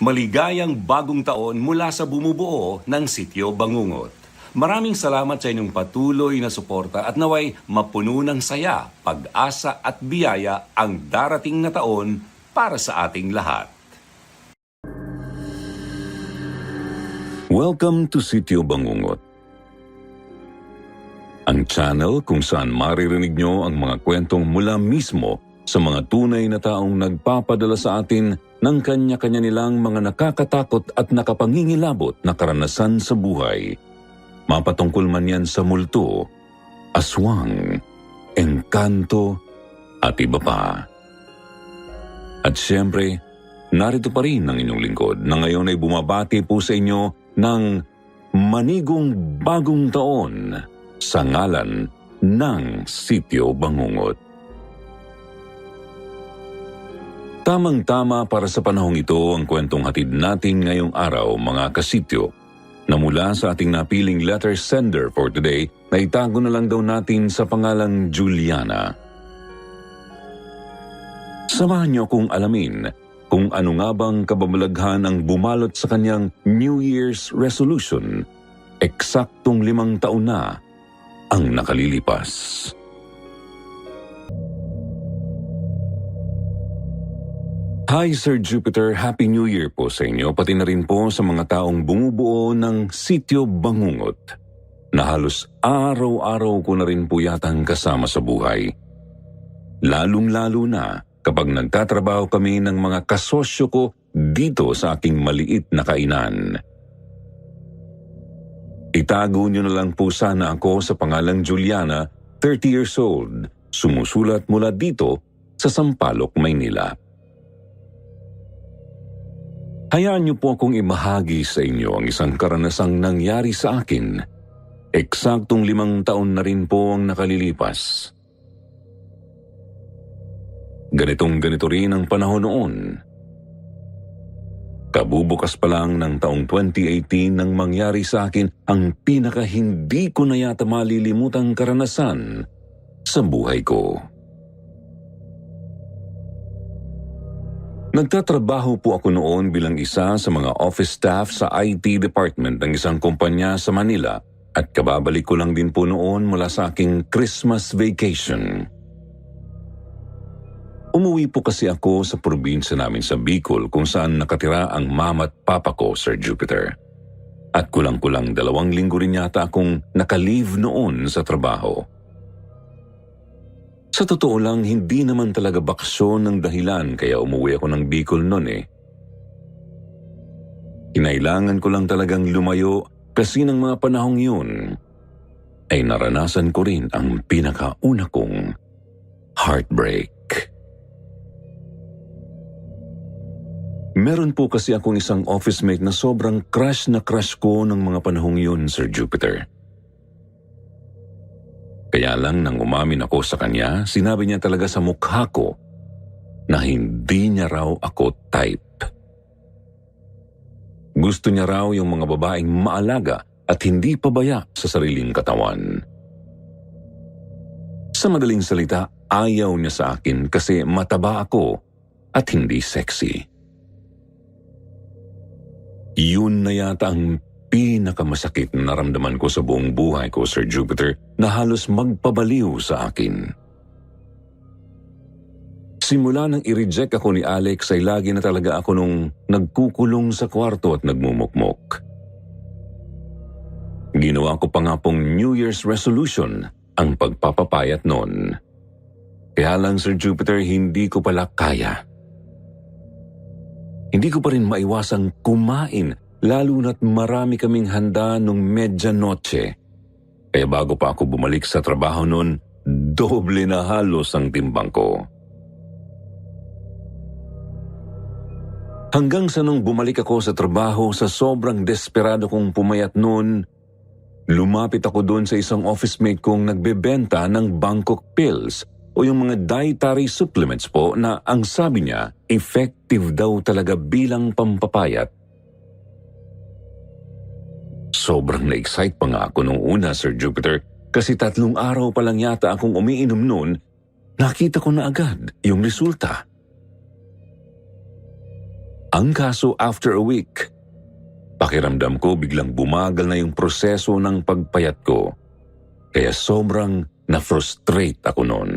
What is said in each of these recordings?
Maligayang bagong taon mula sa bumubuo ng Sitio Bangungot. Maraming salamat sa inyong patuloy na suporta at naway mapuno ng saya, pag-asa at biyaya ang darating na taon para sa ating lahat. Welcome to Sitio Bangungot. Ang channel kung saan maririnig nyo ang mga kwentong mula mismo sa mga tunay na taong nagpapadala sa atin ng kanya-kanya nilang mga nakakatakot at nakapangingilabot na karanasan sa buhay. Mapatungkol man yan sa multo, aswang, engkanto, at iba pa. At siyempre, narito pa rin ang inyong lingkod na ngayon ay bumabati po sa inyo ng manigong bagong taon sa ngalan ng Sitio Bangungot. Tamang-tama para sa panahong ito ang kwentong hatid natin ngayong araw mga kasityo na mula sa ating napiling letter sender for today na itago na lang daw natin sa pangalang Juliana. Samahan niyo akong alamin kung ano nga bang kababalaghan ang bumalot sa kanyang New Year's resolution, eksaktong 5 taon na ang nakalilipas. Hi Sir Jupiter, Happy New Year po sa inyo, pati na rin po sa mga taong bumubuo ng Sitio Bangungot na halos araw-araw ko na rin po yatang kasama sa buhay. Lalong-lalo na kapag nagtatrabaho kami ng mga kasosyo ko dito sa aking maliit na kainan. Itago niyo na lang po sana ako sa pangalang Juliana, 30 years old, sumusulat mula dito sa Sampaloc, Maynila. Hayaan niyo po akong ibahagi sa inyo ang isang karanasang nangyari sa akin. Eksaktong 5 taon na rin po ang nakalilipas. Ganito rin ang panahon noon. Kabubukas pa lang ng taong 2018 nang mangyari sa akin ang pinaka hindi ko na yata malilimutang karanasan sa buhay ko. Nagtatrabaho po ako noon bilang isa sa mga office staff sa IT department ng isang kumpanya sa Manila at kababalik ko lang din po noon mula sa aking Christmas vacation. Umuwi po kasi ako sa probinsya namin sa Bicol kung saan nakatira ang mama at papa ko, Sir Jupiter. At kulang-kulang 2 linggo rin yata akong naka-leave noon sa trabaho. Sa totoo lang, hindi naman talaga baksyon ng dahilan kaya umuwi ako ng Bicol noon eh. Kinailangan ko lang talagang lumayo kasi ng mga panahong yun ay naranasan ko rin ang pinakauna kong heartbreak. Meron po kasi akong isang office mate na sobrang crush na crush ko ng mga panahong yun, Sir Jupiter. Kaya lang nang umamin ako sa kanya, sinabi niya talaga sa mukha ko na hindi niya raw ako type. Gusto niya raw yung mga babaeng maalaga at hindi pabaya sa sariling katawan. Sa madaling salita, ayaw niya sa akin kasi mataba ako at hindi sexy. Yun na yata ang pinakamasakit na naramdaman ko sa buong buhay ko, Sir Jupiter, na halos magpabaliw sa akin. Simula nang i-reject ako ni Alex ay lagi na talaga ako nung nagkukulong sa kwarto at nagmumukmok. Ginawa ko pa nga pong New Year's resolution ang pagpapapayat noon. Kaya lang, Sir Jupiter, hindi ko pala kaya. Hindi ko pa rin maiwasang kumain, lalo na't marami kaming handa nung medyanoche. Kaya bago pa ako bumalik sa trabaho noon, doble na halos ang timbang ko. Hanggang sa nung bumalik ako sa trabaho sa sobrang desperado kong pumayat noon, lumapit ako doon sa isang office mate kong nagbebenta ng Bangkok pills o yung mga dietary supplements po na ang sabi niya, effective daw talaga bilang pampapayat. Sobrang na-excite pa nga ako nung una, Sir Jupiter, kasi 3 araw pa lang yata akong umiinom noon, nakita ko na agad yung resulta. Ang kaso, after a week, pakiramdam ko biglang bumagal na yung proseso ng pagpayat ko. Kaya sobrang na-frustrate ako noon.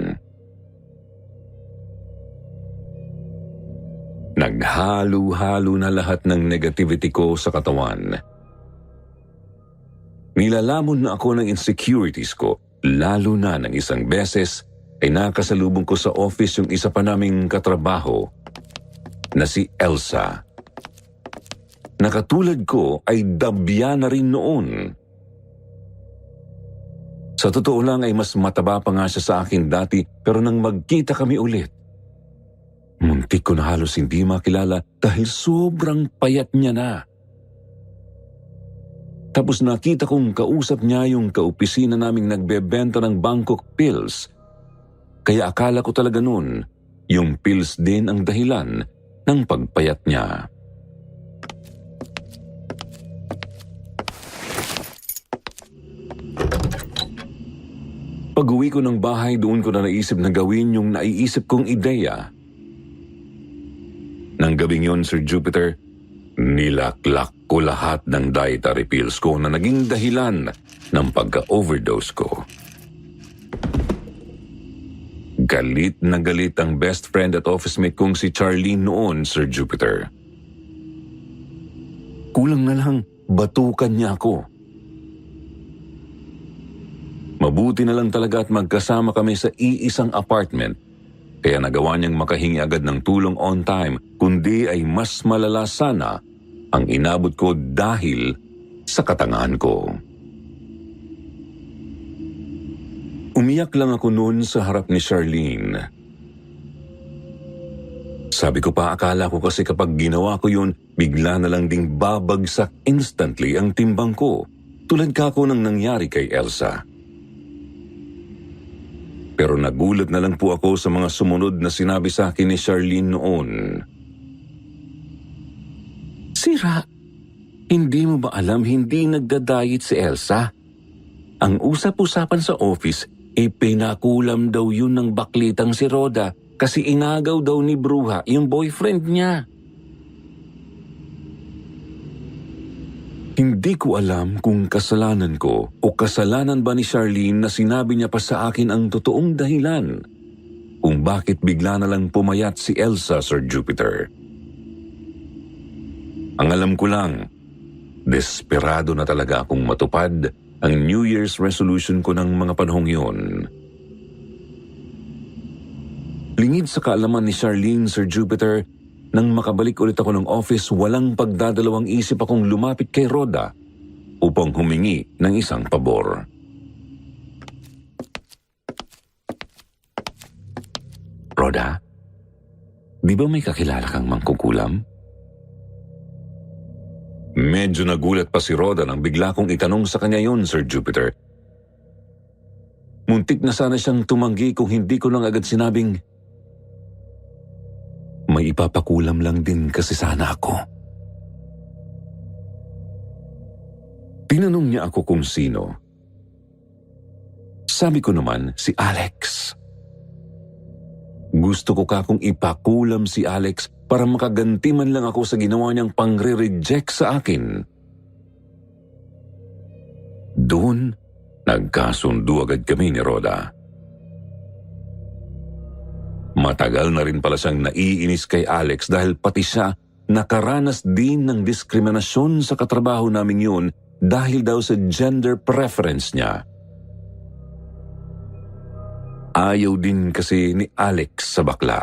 Naghalo-halo na lahat ng negativity ko sa katawan. Nilalamon na ako ng insecurities ko, lalo na ng isang beses ay nakasalubong ko sa office yung isa pa naming katrabaho na si Elsa. Nakatulad ko ay dabya na rin noon. Sa totoo lang ay mas mataba pa nga siya sa akin dati, pero nang magkita kami ulit, muntik ko na halos hindi makilala dahil sobrang payat niya na. Tapos nakita kong kausap niya yung kaopisina naming nagbebenta ng Bangkok pills. Kaya akala ko talaga noon, yung pills din ang dahilan ng pagpayat niya. Pag-uwi ko ng bahay, doon ko na naisip na gawin yung naiisip kong ideya. Nang gabing yun, Sir Jupiter, nilaklak ko lahat ng dietary pills ko na naging dahilan ng pagka-overdose ko. Galit na galit ang best friend at office mate kong si Charlene noon, Sir Jupiter. Kulang na lang, batukan niya ako. Mabuti na lang talaga at magkasama kami sa iisang apartment. Kaya nagawa niyang makahingi agad ng tulong on time, kundi ay mas malala sana ang inabot ko dahil sa katangahan ko. Umiyak lang ako noon sa harap ni Charlene. Sabi ko pa, akala ko kasi kapag ginawa ko yun, bigla na lang ding babagsak instantly ang timbang ko, tulad kako ng nangyari kay Elsa. Pero nagulat na lang po ako sa mga sumunod na sinabi sa akin ni Charlene noon. Sira, hindi mo ba alam hindi nagda-diet si Elsa? Ang usap-usapan sa office, pinakulam daw yun ng baklitang si Rhoda kasi inagaw daw ni Bruja yung boyfriend niya. Hindi ko alam kung kasalanan ko o kasalanan ba ni Charlene na sinabi niya pa sa akin ang totoong dahilan kung bakit bigla na lang pumayat si Elsa, Sir Jupiter. Ang alam ko lang, desperado na talaga akong matupad ang New Year's resolution ko ng mga panahong yun. Lingid sa kaalaman ni Charlene, Sir Jupiter, nang makabalik ulit ako ng office, walang pagdadalawang isip akong lumapit kay Rhoda upang humingi ng isang pabor. Rhoda, di ba may kakilala kang mangkukulam? Medyo nagulat pa si Rhoda nang bigla kong itanong sa kanya yon, Sir Jupiter. Muntik na sana siyang tumanggi kung hindi ko lang agad sinabing, may ipapakulam lang din kasi sana ako. Tinanong niya ako kung sino. Sabi ko naman, si Alex. Gusto ko kakong ipakulam si Alex para makaganti man lang ako sa ginawa niyang pangre-reject sa akin. Doon, nagkasundo agad kami ni Rhoda. Matagal na rin pala siyang naiinis kay Alex dahil pati siya nakaranas din ng diskriminasyon sa katrabaho namin yun dahil daw sa gender preference niya. Ayaw din kasi ni Alex sa bakla,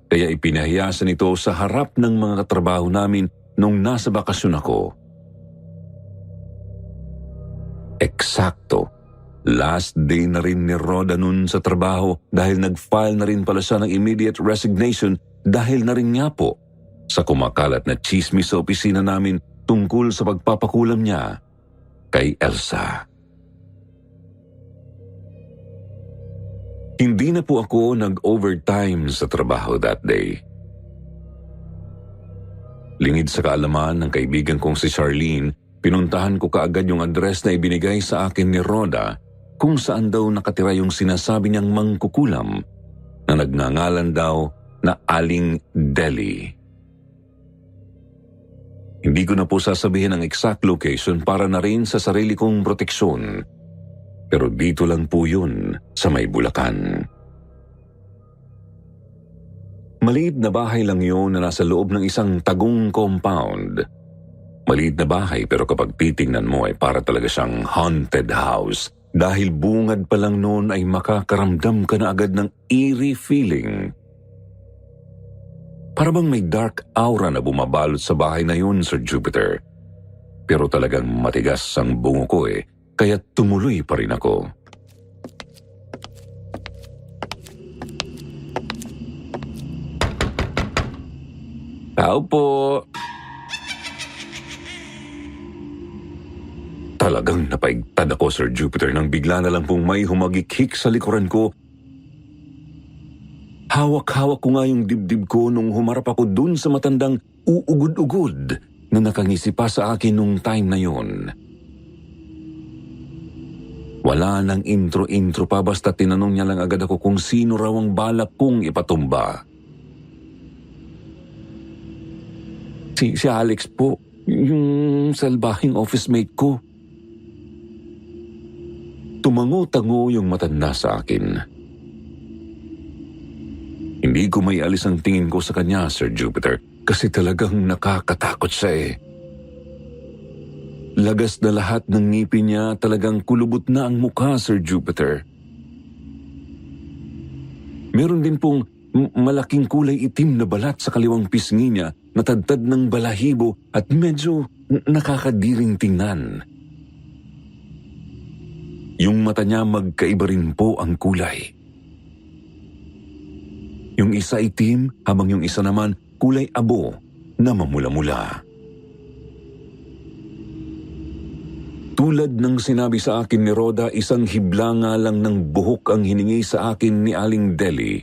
kaya ipinahiyasan ito sa harap ng mga katrabaho namin nung nasa bakasyon ako. Eksakto. Last day na rin ni Rhoda nun sa trabaho dahil nag-file na rin pala siya ng immediate resignation dahil na rin nga po sa kumakalat na chismis sa opisina namin tungkol sa pagpapakulam niya kay Elsa. Hindi na po ako nag-overtime sa trabaho that day. Lingid sa kaalaman ng kaibigan kong si Charlene, pinuntahan ko kaagad yung address na ibinigay sa akin ni Rhoda kung saan daw nakatira yung sinasabi niyang mangkukulam na nagngangalan daw na Aling Deli. Hindi ko na po sasabihin ang exact location para na rin sa sarili kong proteksyon. Pero dito lang po yun sa may Bulacan. Maliit na bahay lang yun na nasa loob ng isang tagong compound. Maliit na bahay pero kapag titingnan mo ay para talaga siyang haunted house. Dahil bungad pa lang noon ay makakaramdam ka na agad ng eerie feeling. Para bang may dark aura na bumabalot sa bahay na yun, Sir Jupiter. Pero talagang matigas ang bungo ko kaya tumuloy pa rin ako. Tao po. Talagang napaigtad ako, Sir Jupiter, nang bigla na lang pong may humagikhik sa likuran ko. Hawak-hawak ko nga yung dibdib ko nung humarap ako dun sa matandang uugod-ugod na nakangisi pa sa akin nung time na yon. Wala nang intro-intro pa basta tinanong niya lang agad ako kung sino raw ang balak kong ipatumba. Si Alex po, yung salbahing office mate ko. Tumango-tango yung matanda sa akin. Hindi ko may alis ang tingin ko sa kanya, Sir Jupiter, kasi talagang nakakatakot siya Lagas na lahat ng ngipin niya, talagang kulubot na ang mukha, Sir Jupiter. Meron din pong malaking kulay itim na balat sa kaliwang pisngi niya, natadtad ng balahibo at medyo nakakadiring tingnan. Yung mata niya magkaiba rin po ang kulay. Yung isa itim, habang yung isa naman kulay abo na mamula-mula. Tulad ng sinabi sa akin ni Rhoda, isang hibla nga lang ng buhok ang hiningi sa akin ni Aling Deli.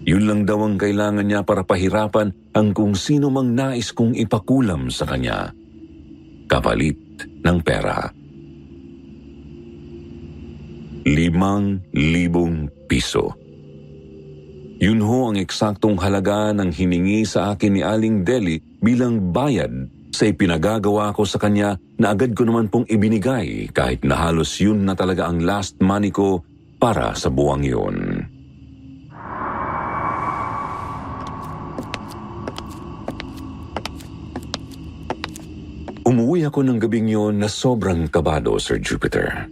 Yun lang daw ang kailangan niya para pahirapan ang kung sino mang nais kong ipakulam sa kanya. Kapalit ng pera. 5,000 piso. Yun ho ang eksaktong halaga ng hiningi sa akin ni Aling Deli bilang bayad sa ipinagagawa ko sa kanya na agad ko naman pong ibinigay kahit na halos yun na talaga ang last money ko para sa buwang yun. Umuwi ako ng gabing yun na sobrang kabado, Sir Jupiter.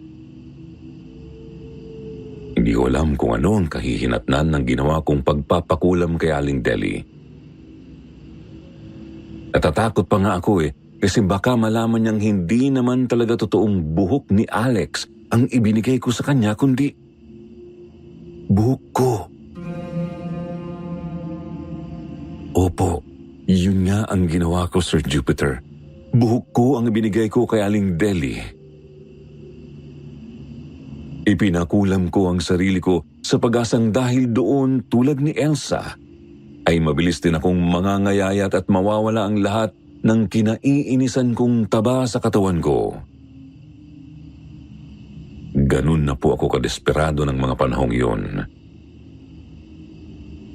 Hindi ko alam kung ano ang kahihinatnan ng ginawa kong pagpapakulam kay Aling Deli. Natatakot pa nga ako kasi baka malaman niyang hindi naman talaga totoong buhok ni Alex ang ibinigay ko sa kanya kundi buhok ko. Opo, yun nga ang ginawa ko, Sir Jupiter. Buhok ko ang ibinigay ko kay Aling Deli. Ipinakulam ko ang sarili ko sa pag-asang dahil doon tulad ni Elsa, ay mabilis din akong mangangayayat at mawawala ang lahat ng kinaiinisan kong taba sa katawan ko. Ganun na po ako kadesperado ng mga panahong yun.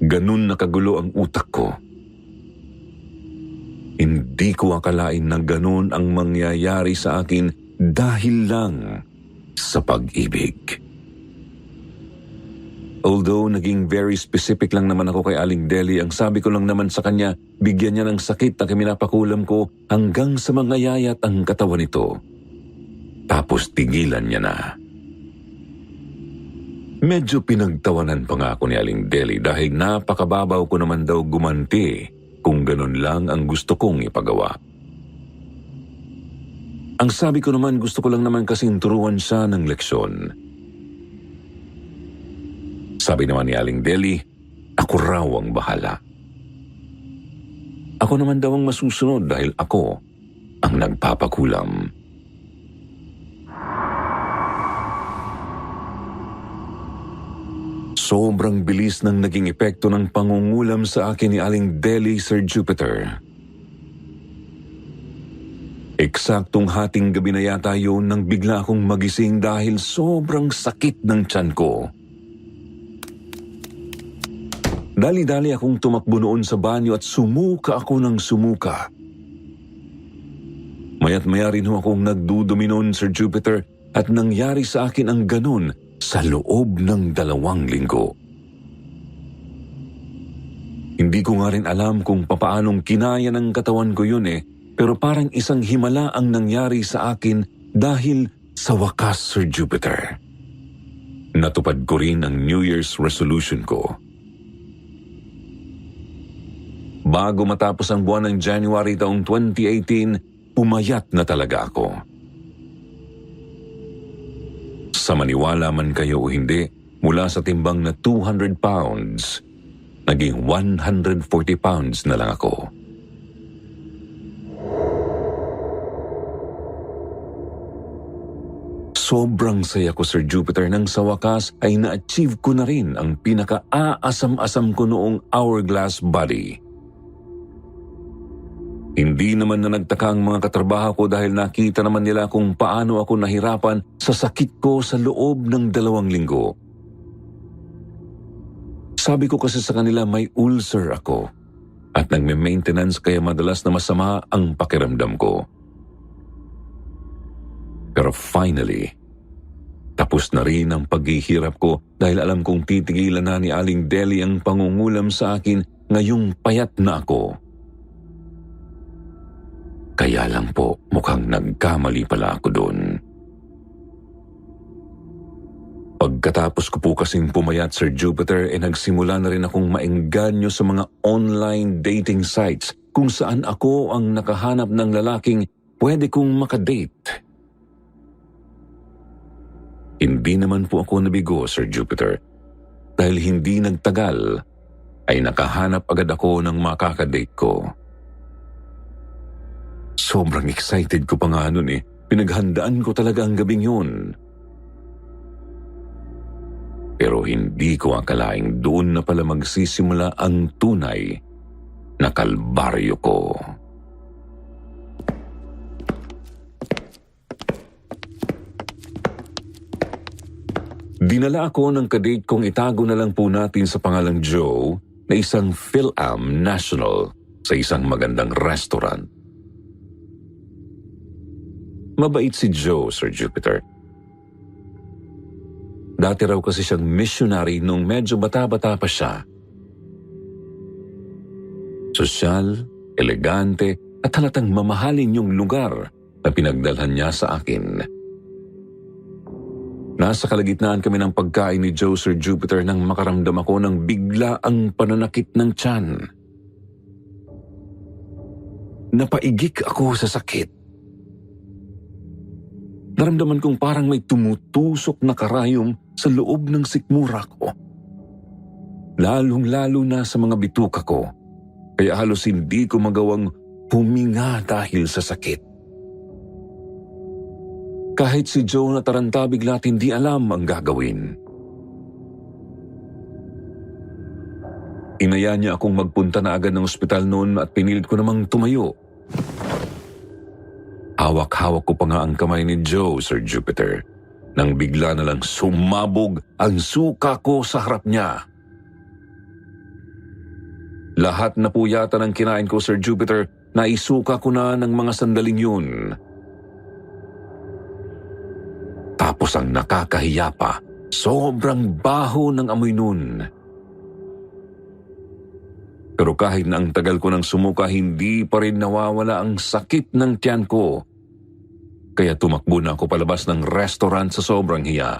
Ganun nakagulo ang utak ko. Hindi ko akalain na ganun ang mangyayari sa akin dahil lang sa pag-ibig. Although naging very specific lang naman ako kay Aling Deli, ang sabi ko lang naman sa kanya, bigyan niya ng sakit na minapakulam ko hanggang sa mangayayat ang katawan nito. Tapos tigilan niya na. Medyo pinagtawanan pa nga ako ni Aling Deli dahil napakababaw ko naman daw gumanti kung ganun lang ang gusto kong ipagawa. Ang sabi ko naman, gusto ko lang naman kasing turuan siya ng leksyon. Sabi naman ni Aling Deli, ako raw ang bahala. Ako naman daw ang masusunod dahil ako ang nagpapakulam. Sobrang bilis ng naging epekto ng pangungulam sa akin ni Aling Deli, Sir Jupiter. Eksaktong hating gabi na yata yun nang bigla akong magising dahil sobrang sakit ng tiyan ko. Dali-dali akong tumakbo noon sa banyo at sumuka ako ng sumuka. Maya't maya rin ho akong nagdudumi noon, Sir Jupiter, at nangyari sa akin ang ganun sa loob ng 2 linggo. Hindi ko nga rin alam kung papaanong kinaya ng katawan ko yun pero parang isang himala ang nangyari sa akin dahil sa wakas, Sir Jupiter. Natupad ko rin ang New Year's resolution ko. Bago matapos ang buwan ng January taong 2018, pumayat na talaga ako. Sa maniwala man kayo o hindi, mula sa timbang na 200 pounds, naging 140 pounds na lang ako. Sobrang saya ko, Sir Jupiter, nang sa wakas ay na-achieve ko na rin ang pinaka-aasam-asam ko noong hourglass body. Hindi naman na nagtaka ang mga katrabaho ko dahil nakita naman nila kung paano ako nahirapan sa sakit ko sa loob ng 2 linggo. Sabi ko kasi sa kanila may ulcer ako at nagme-maintenance kaya madalas na masama ang pakiramdam ko. Pero finally, tapos na rin ang paghihirap ko dahil alam kong titigilan na ni Aling Deli ang pangungulam sa akin ngayong payat na ako. Kaya lang po, mukhang nagkamali pala ako doon. Pagkatapos ko po kasing pumayat, Sir Jupiter, nagsimula na rin akong maengganyo sa mga online dating sites kung saan ako ang nakahanap ng lalaking pwede kong makadate. Hindi naman po ako nabigo, Sir Jupiter, dahil hindi nagtagal ay nakahanap agad ako ng makakadate ko. Sobrang excited ko pa nga nun Pinaghandaan ko talaga ang gabing yun. Pero hindi ko akalaing doon na pala magsisimula ang tunay na kalbaryo ko. Dinala ako ng kadate kong itago na lang po natin sa pangalang Joe na isang PhilAm National sa isang magandang restaurant. Mabait si Joe, Sir Jupiter. Dati raw kasi siyang missionary nung medyo bata-bata pa siya. Sosyal, elegante, at halatang mamahalin yung lugar na pinagdalhan niya sa akin. Nasa kalagitnaan kami ng pagkain ni Joe, Sir Jupiter, nang makaramdam ako ng bigla ang pananakit ng tiyan. Napaigik ako sa sakit. Naramdaman kong parang may tumutusok na karayom sa loob ng sikmura ko. Lalong-lalo na sa mga bituka ko, kaya halos hindi ko magawang huminga dahil sa sakit. Kahit si Joe na taranta bigla't hindi alam ang gagawin. Inaya niya akong magpunta na agad ng ospital noon at pinilit ko namang tumayo. Hawak-hawak ko pa nga ang kamay ni Joe, Sir Jupiter, nang bigla na lang sumabog ang suka ko sa harap niya. Lahat na po yata ng kinain ko, Sir Jupiter, na isuka ko na ng mga sandaling yun. Tapos ang nakakahiya pa, sobrang baho ng amoy nun. Pero kahit na ang tagal ko ng sumuka, hindi pa rin nawawala ang sakit ng tiyan ko. Kaya tumakbo na ako palabas ng restaurant sa sobrang hiya.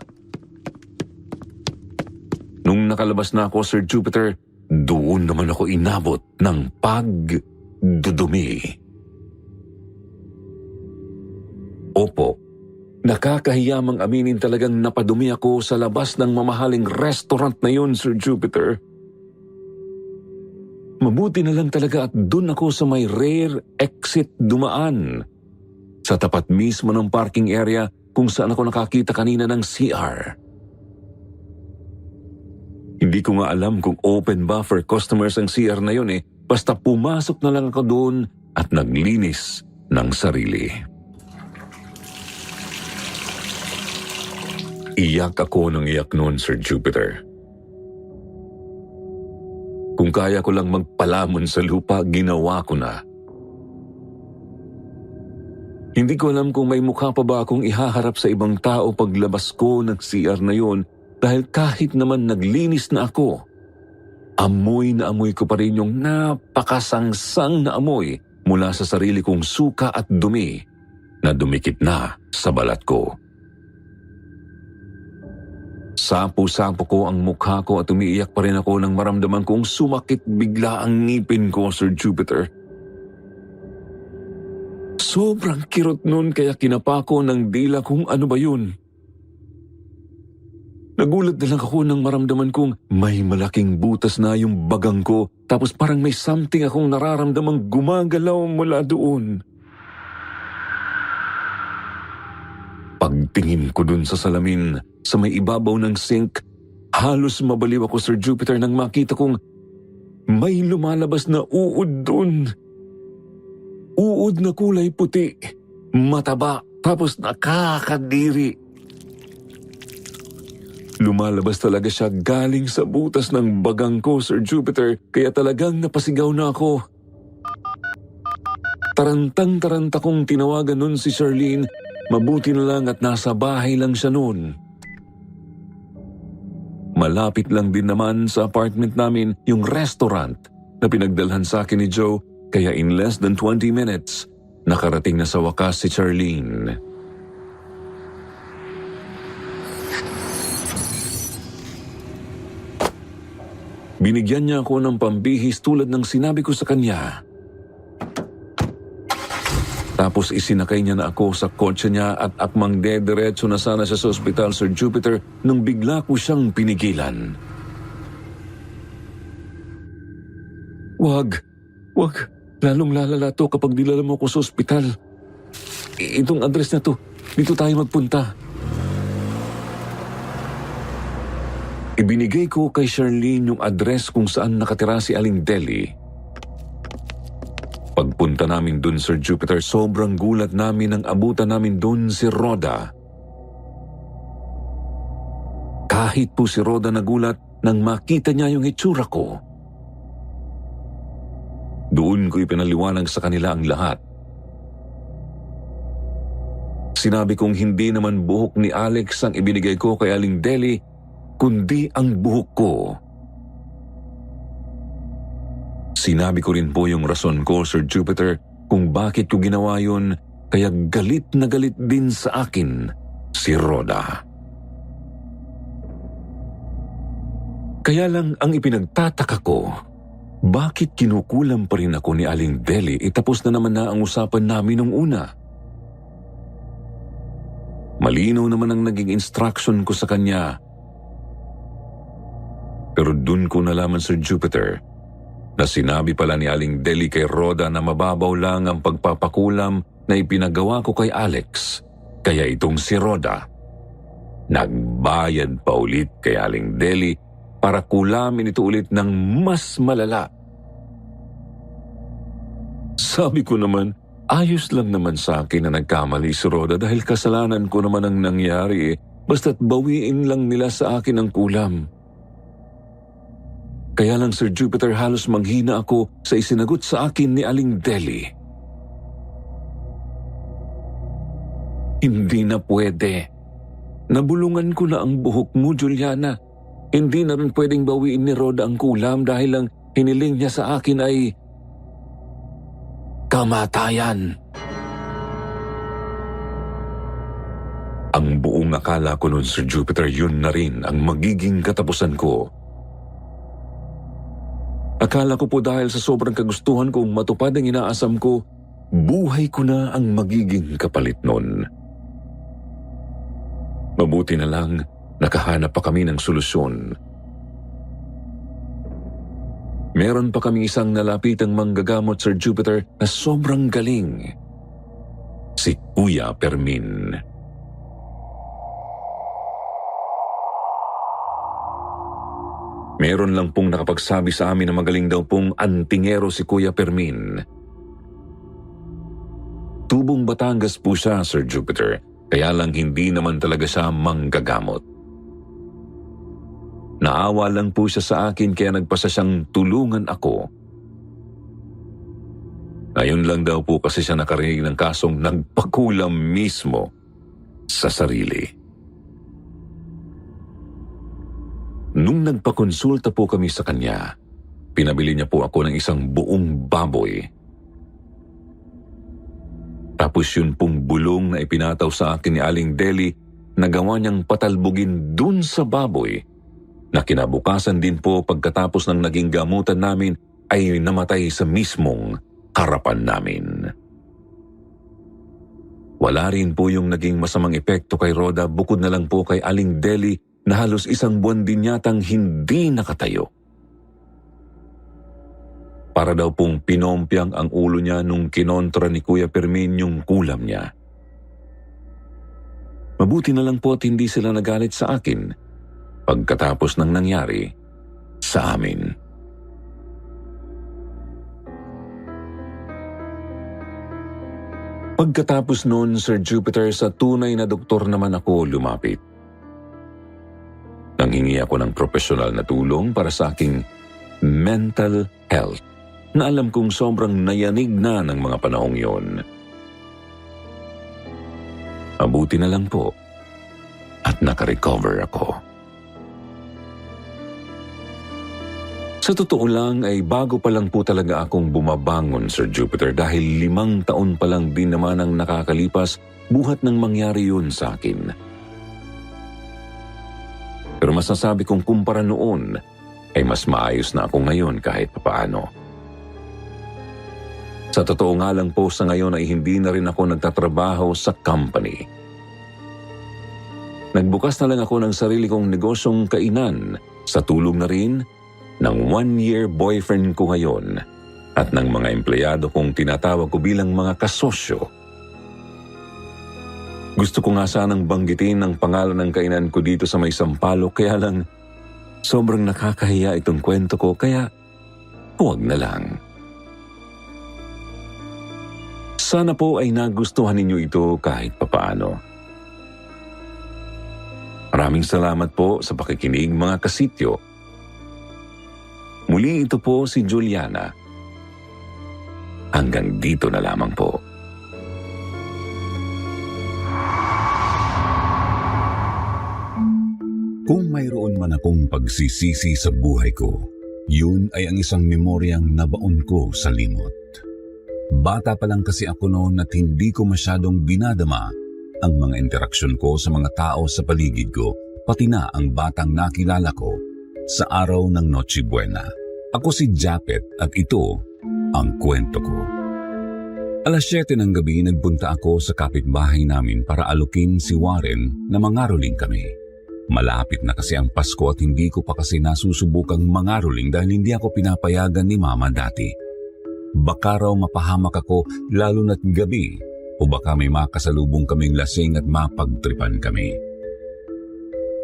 Nung nakalabas na ako, Sir Jupiter, doon naman ako inabot ng pagdudumi. Opo, nakakahiyamang aminin talagang napadumi ako sa labas ng mamahaling restaurant na yun, Sir Jupiter. Mabuti na lang talaga at doon ako sa may rear exit dumaan. Sa tapat mismo ng parking area kung saan ako nakakita kanina ng CR. Hindi ko nga alam kung open ba for customers ang CR na yun basta pumasok na lang ako doon at naglinis ng sarili. Iyak ako ng iyak noon, Sir Jupiter. kaya ko lang magpalamon sa lupa, ginawa ko na. Hindi ko alam kung may mukha pa ba akong ihaharap sa ibang tao paglabas ko ng CR na yun dahil kahit naman naglinis na ako, amoy na amoy ko pa rin yung napakasangsang na amoy mula sa sarili kong suka at dumi na dumikit na sa balat ko. Sapo-sapo ko ang mukha ko at umiiyak pa rin ako nang maramdaman kong sumakit bigla ang ngipin ko, Sir Jupiter. Sobrang kirot nun kaya kinapa ko ng dila kung ano ba yun. Nagulat na lang ako nang maramdaman kong may malaking butas na yung bagang ko tapos parang may something akong nararamdamang gumagalaw mula doon. Pagtingin ko dun sa salamin sa may ibabaw ng sink, halos mabaliw ako, Sir Jupiter, nang makita kong may lumalabas na uod dun. Uod na kulay puti, mataba, tapos nakakadiri. Lumalabas talaga siya galing sa butas ng bagang ko, Sir Jupiter, kaya talagang napasigaw na ako. Tarantang-taranta kong tinawagan nun si Charlene, mabuti na lang at nasa bahay lang siya nun. Malapit lang din naman sa apartment namin yung restaurant na pinagdalhan sa akin ni Joe, kaya in less than 20 minutes, nakarating na sa wakas si Charlene. Binigyan niya ako ng pambihis tulad ng sinabi ko sa kanya. Tapos isinakay niya na ako sa kotse niya at akmang dediretso na sana siya sa ospital, Sir Jupiter, nung bigla ko siyang pinigilan. Wag, lalong lalala to kapag dilala mo ko sa ospital. Itong address na to, dito tayo magpunta. Ibinigay ko kay Charlene yung address kung saan nakatira si Aling Deli. Pagpunta namin dun, Sir Jupiter, sobrang gulat namin nang abutan namin dun si Rhoda. Kahit po si Rhoda nagulat nang makita niya yung itsura ko. Doon ko ipinaliwanag sa kanila ang lahat. Sinabi kong hindi naman buhok ni Alex ang ibinigay ko kay Aling Deli, kundi ang buhok ko. Sinabi ko rin po yung rason ko, Sir Jupiter, kung bakit ko ginawa yun, kaya galit na galit din sa akin si Rhoda. Kaya lang ang ipinagtataka ko, bakit kinukulam pa rin ako ni Aling Deli tapos na naman na ang usapan namin nung una? Malinaw naman ang naging instruction ko sa kanya. Pero dun ko nalaman, Sir Jupiter, na sinabi pala ni Aling Deli kay Rhoda na mababaw lang ang pagpapakulam na ipinagawa ko kay Alex. Kaya itong si Rhoda, nagbayad pa ulit kay Aling Deli para kulamin ito ulit ng mas malala. Sabi ko naman, ayos lang naman sa akin na nagkamali si Rhoda dahil kasalanan ko naman ang nangyari basta't bawiin lang nila sa akin ang kulam. Kaya lang, Sir Jupiter, halos manghina ako sa isinagot sa akin ni Aling Deli. Hindi na pwede. Nabulungan ko na ang buhok mo, Juliana. Hindi na rin pwedeng bawiin ni Rhoda ang kulam dahil lang hiniling niya sa akin ay kamatayan. Ang buong akala ko nun, Sir Jupiter, yun na rin ang magiging katapusan ko. Akala ko po dahil sa sobrang kagustuhan kong matupad ang inaasam ko, buhay ko na ang magiging kapalit nun. Mabuti na lang, nakahanap pa kami ng solusyon. Meron pa kami isang nalapitang manggagamot, Sir Jupiter, na sobrang galing. Si Kuya Permin. Meron lang pong nakapagsabi sa amin na magaling daw pong antingero si Kuya Permin. Tubong Batangas po siya, Sir Jupiter, kaya lang hindi naman talaga siya manggagamot. Naawa lang po siya sa akin kaya nagpasa siyang tulungan ako. Ngayon lang daw po kasi siya nakarinig ng kasong nagpakulam mismo sa sarili. Nung nagpakonsulta po kami sa kanya, pinabili niya po ako ng isang buong baboy. Tapos yun pong bulong na ipinataw sa akin ni Aling Deli na gawa niyang patalbugin dun sa baboy na kinabukasan din po pagkatapos ng naging gamutan namin ay namatay sa mismong harapan namin. Wala rin po yung naging masamang epekto kay Rhoda bukod na lang po kay Aling Deli na halos 1 buwan din yatang hindi nakatayo. Para daw pong pinompyang ang ulo niya nung kinontra ni Kuya Fermin yung kulam niya. Mabuti na lang po at hindi sila nagalit sa akin pagkatapos ng nangyari sa amin. Pagkatapos noon, Sir Jupiter, sa tunay na doktor naman ako lumapit. Nanghingi ako ng profesional na tulong para sa aking mental health na alam kong sobrang nayanig na ng mga panahong yon. Mabuti na lang po at nakarecover ako. Sa totoo lang ay bago pa lang po talaga akong bumabangon, Sir Jupiter, dahil 5 taon pa lang din naman ang nakakalipas buhat nang mangyari yun sa akin. Pero masasabi kong kumpara noon ay mas maayos na ako ngayon kahit papaano. Sa totoo nga lang po sa ngayon ay hindi na rin ako nagtatrabaho sa company. Nagbukas na lang ako ng sarili kong negosyong kainan sa tulong na rin ng 1-year boyfriend ko ngayon at ng mga empleyado kong tinatawag ko bilang mga kasosyo. Gusto ko nga sanang banggitin ang pangalan ng kainan ko dito sa may Sampaloc kaya lang sobrang nakakahiya itong kwento ko kaya huwag na lang. Sana po ay nagustuhan ninyo ito kahit papaano. Maraming salamat po sa pakikinig mga kasityo. Muli ito po si Juliana. Hanggang dito na lamang po. Kung mayroon man akong pagsisisi sa buhay ko, yun ay ang isang memoryang nabaon ko sa limot. Bata pa lang kasi ako noon at hindi ko masyadong dinadama ang mga interaksyon ko sa mga tao sa paligid ko, pati na ang batang nakilala ko sa araw ng Noche Buena. Ako si Japet at ito ang kwento ko. 7:00 ng gabi nagpunta ako sa kapitbahay namin para alukin si Warren na mangaroling kami. Malapit na kasi ang Pasko at hindi ko pa kasi nasusubukang mangaroling dahil hindi ako pinapayagan ni Mama dati. Baka raw mapahamak ako lalo na't gabi o baka may makasalubong kaming lasing at mapagtripan kami.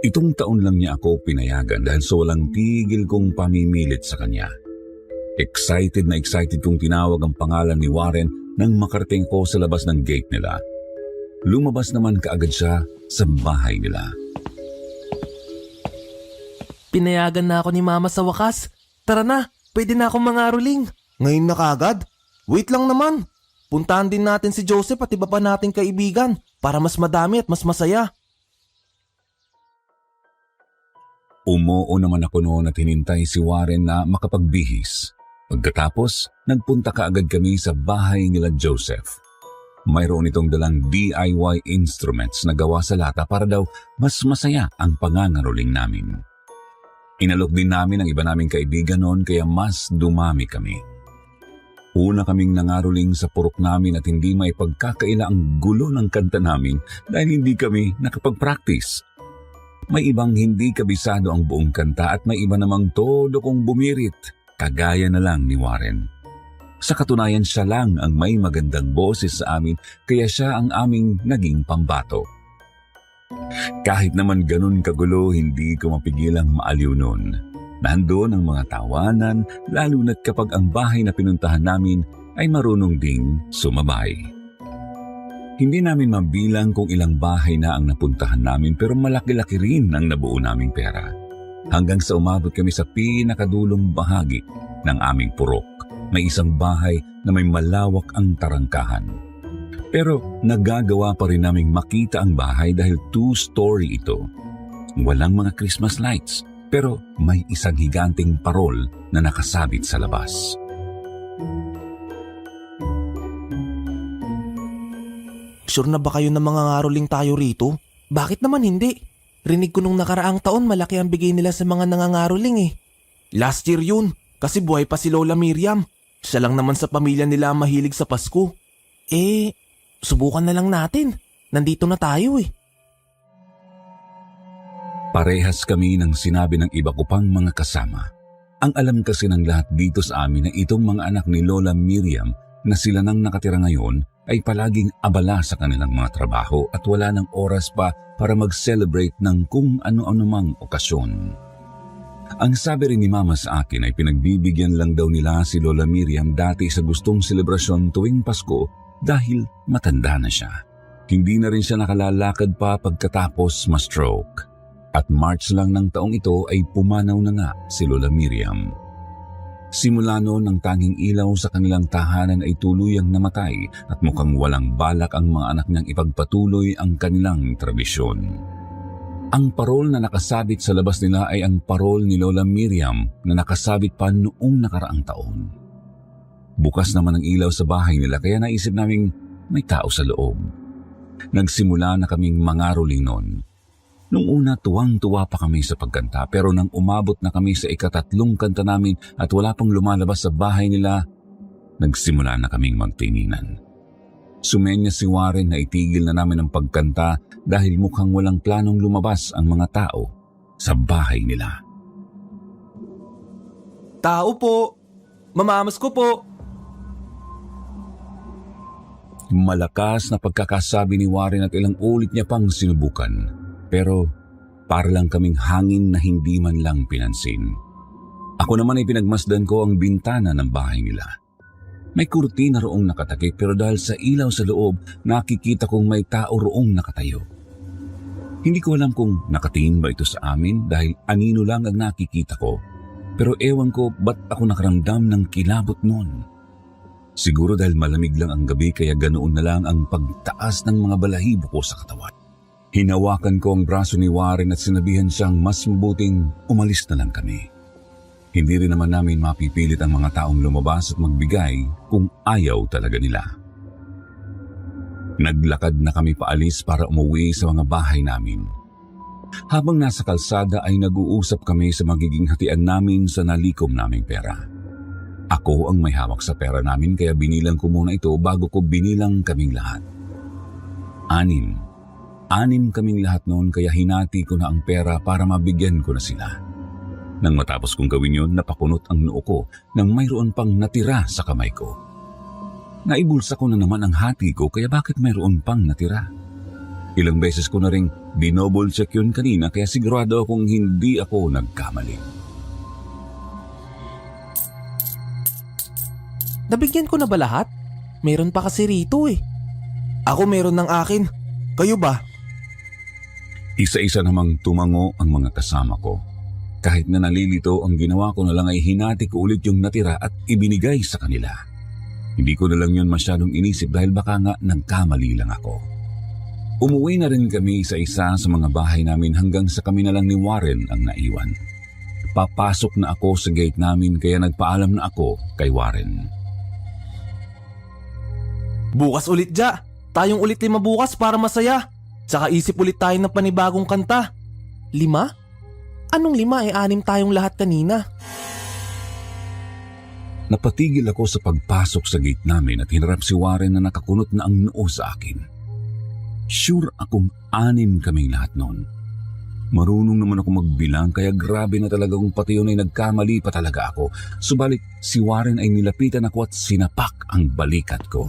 Itong taon lang niya ako pinayagan dahil sa walang tigil kong pamimilit sa kanya. Excited na excited kong tinawag ang pangalan ni Warren nang makarating ko sa labas ng gate nila. Lumabas naman kaagad siya sa bahay nila. Pinayagan na ako ni Mama sa wakas. Tara na, pwede na akong mangaroling. Ngayon na kagad? Wait lang naman. Puntahan din natin si Joseph at iba pa nating kaibigan para mas madami at mas masaya. Umuo naman ako noon at hinintay si Warren na makapagbihis. Pagkatapos, nagpunta kaagad kami sa bahay nila Joseph. Mayroon itong dalang DIY instruments na gawa sa lata para daw mas masaya ang pangangaroling namin. Inalok din namin ang iba naming kaibigan noon kaya mas dumami kami. Una kaming nangaroling sa purok namin at hindi may pagkakaila ang gulo ng kanta namin dahil hindi kami nakapag-practice. May ibang hindi kabisado ang buong kanta at may iba namang todo kong bumirit, kagaya na lang ni Warren. Sa katunayan siya lang ang may magandang boses sa amin kaya siya ang aming naging pambato. Kahit naman ganun kagulo, hindi ko mapigilang maaliw noon. Nandoon ang mga tawanan, lalo na't kapag ang bahay na pinuntahan namin ay marunong ding sumabay. Hindi namin mabilang kung ilang bahay na ang napuntahan namin pero malaki-laki rin ang nabuo naming pera. hanggang sa umabot kami sa pinakadulong bahagi ng aming purok. May isang bahay na may malawak ang tarangkahan. Pero nagagawa pa rin naming makita ang bahay dahil 2-story ito. Walang mga Christmas lights, pero may isang higanting parol na nakasabit sa labas. Sure na ba kayo na mga ngaroling tayo rito? Bakit naman hindi? Rinig ko nung nakaraang taon malaki ang bigay nila sa mga nangangaroling eh. Last year yun, kasi buhay pa si Lola Miriam. Siya lang naman sa pamilya nila ang mahilig sa Pasko. Subukan na lang natin. Nandito na tayo eh. Parehas kami ng sinabi ng iba ko pang mga kasama. Ang alam kasi ng lahat dito sa amin na itong mga anak ni Lola Miriam na sila nang nakatira ngayon ay palaging abala sa kanilang mga trabaho at wala ng oras pa para mag-celebrate ng kung ano-ano mang okasyon. Ang sabi rin ni Mama sa akin ay pinagbibigyan lang daw nila si Lola Miriam dati sa gustong selebrasyon tuwing Pasko dahil matanda na siya. Hindi na rin siya nakalalakad pa pagkatapos ma-stroke. At March lang ng taong ito ay pumanaw na nga si Lola Miriam. Simula noon ang tanging ilaw sa kanilang tahanan ay tuluyang namatay at mukhang walang balak ang mga anak niyang ipagpatuloy ang kanilang tradisyon. Ang parol na nakasabit sa labas nila ay ang parol ni Lola Miriam na nakasabit pa noong nakaraang taon. Bukas naman ang ilaw sa bahay nila kaya naisip naming may tao sa loob. Nagsimula na kaming mangaroling noon. Nung una, tuwang-tuwa pa kami sa pagkanta pero nang umabot na kami sa ika-3 kanta namin at wala pang lumalabas sa bahay nila, nagsimula na kaming magtinginan. Sumenya si Warren na itigil na namin ang pagkanta dahil mukhang walang planong lumabas ang mga tao sa bahay nila. Tao po! Mamamas ko po! Malakas na pagkakasabi ni Warren at ilang ulit niya pang sinubukan. Pero para lang kaming hangin na hindi man lang pinansin. Ako naman ay pinagmasdan ko ang bintana ng bahay nila. May kurtina roong nakatakip pero dahil sa ilaw sa loob, nakikita kong may tao roong nakatayo. Hindi ko alam kung nakatingin ba ito sa amin dahil anino lang ang nakikita ko. Pero ewan ko ba't ako nakaramdam ng kilabot noon. Siguro dahil malamig lang ang gabi kaya ganoon na lang ang pagtaas ng mga balahibo ko sa katawan. Hinawakan ko ang braso ni Warren at sinabihan siyang mas mabuting umalis na lang kami. Hindi rin naman namin mapipilit ang mga taong lumabas at magbigay kung ayaw talaga nila. Naglakad na kami paalis para umuwi sa mga bahay namin. Habang nasa kalsada ay nag-uusap kami sa magiging hatian namin sa nalikom naming pera. Ako ang may hawak sa pera namin kaya binilang ko muna ito bago ko binilang kaming lahat. 6 kaming lahat noon kaya hinati ko na ang pera para mabigyan ko na sila. Nang matapos kong gawin yun, napakunot ang noo ko nang mayroon pang natira sa kamay ko. Naibulsa ko na naman ang hati ko kaya bakit mayroon pang natira? Ilang beses ko na ring dinouble check yun kanina kaya sigurado akong hindi ako nagkamali. Nabigyan ko na ba lahat? Meron pa kasi rito eh. Ako meron ng akin. Kayo ba? Isa-isa namang tumango ang mga kasama ko. Kahit na nalilito, ang ginawa ko na lang ay hinati ko ulit yung natira at ibinigay sa kanila. Hindi ko na lang yun masyadong inisip dahil baka nga nagkamali lang ako. Umuwi na rin kami isa-isa sa mga bahay namin hanggang sa kami na lang ni Warren ang naiwan. Papasok na ako sa gate namin kaya nagpaalam na ako kay Warren. Bukas ulit ja. Tayong ulit 5 bukas para masaya. Tsaka isip ulit tayo ng panibagong kanta. 5? Anong 5 6 tayong lahat kanina? Napatigil ako sa pagpasok sa gate namin at hinarap si Warren na nakakunot na ang noo sa akin. Sure akong 6 kaming lahat noon. Marunong naman ako magbilang kaya grabe na talaga kung pati yun ay nagkamali pa talaga ako. Subalit si Warren ay nilapitan ako at sinapak ang balikat ko.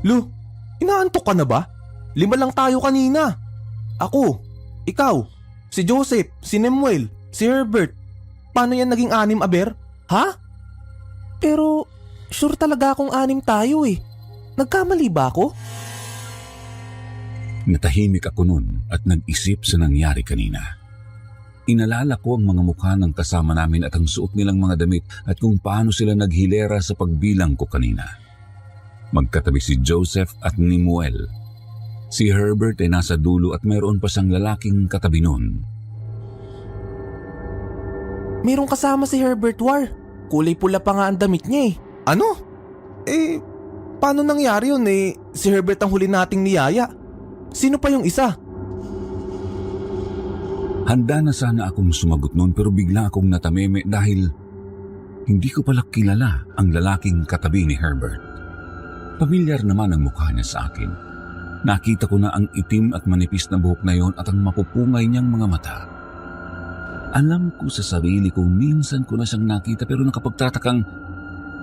Lu, inaantok ka na ba? 5 lang tayo kanina. Ako, ikaw, si Joseph, si Nemuel, si Herbert. Paano yan naging 6 aber? Ha? Pero sure talaga akong 6 tayo eh. Nagkamali ba ako? Natahimik ako nun at nag-isip sa nangyari kanina. Inalala ko ang mga mukha ng kasama namin at ang suot nilang mga damit at kung paano sila naghilera sa pagbilang ko kanina. Magkatabi si Joseph at Nimuel. Si Herbert ay nasa dulo at mayroon pa siyang lalaking katabi nun. Mayroong kasama si Herbert War. Kulay pula pa nga ang damit niya eh. Ano? Paano nangyari yun eh? Si Herbert ang huli nating niyaya. Sino pa yung isa? Handa na sana akong sumagot noon pero bigla akong natameme dahil hindi ko pala kilala ang lalaking katabi ni Herbert. Pamilyar naman ang mukha niya sa akin. Nakita ko na ang itim at manipis na buhok na yon at ang mapupungay niyang mga mata. Alam ko sa sarili kong minsan ko na siyang nakita pero nakapagtatakang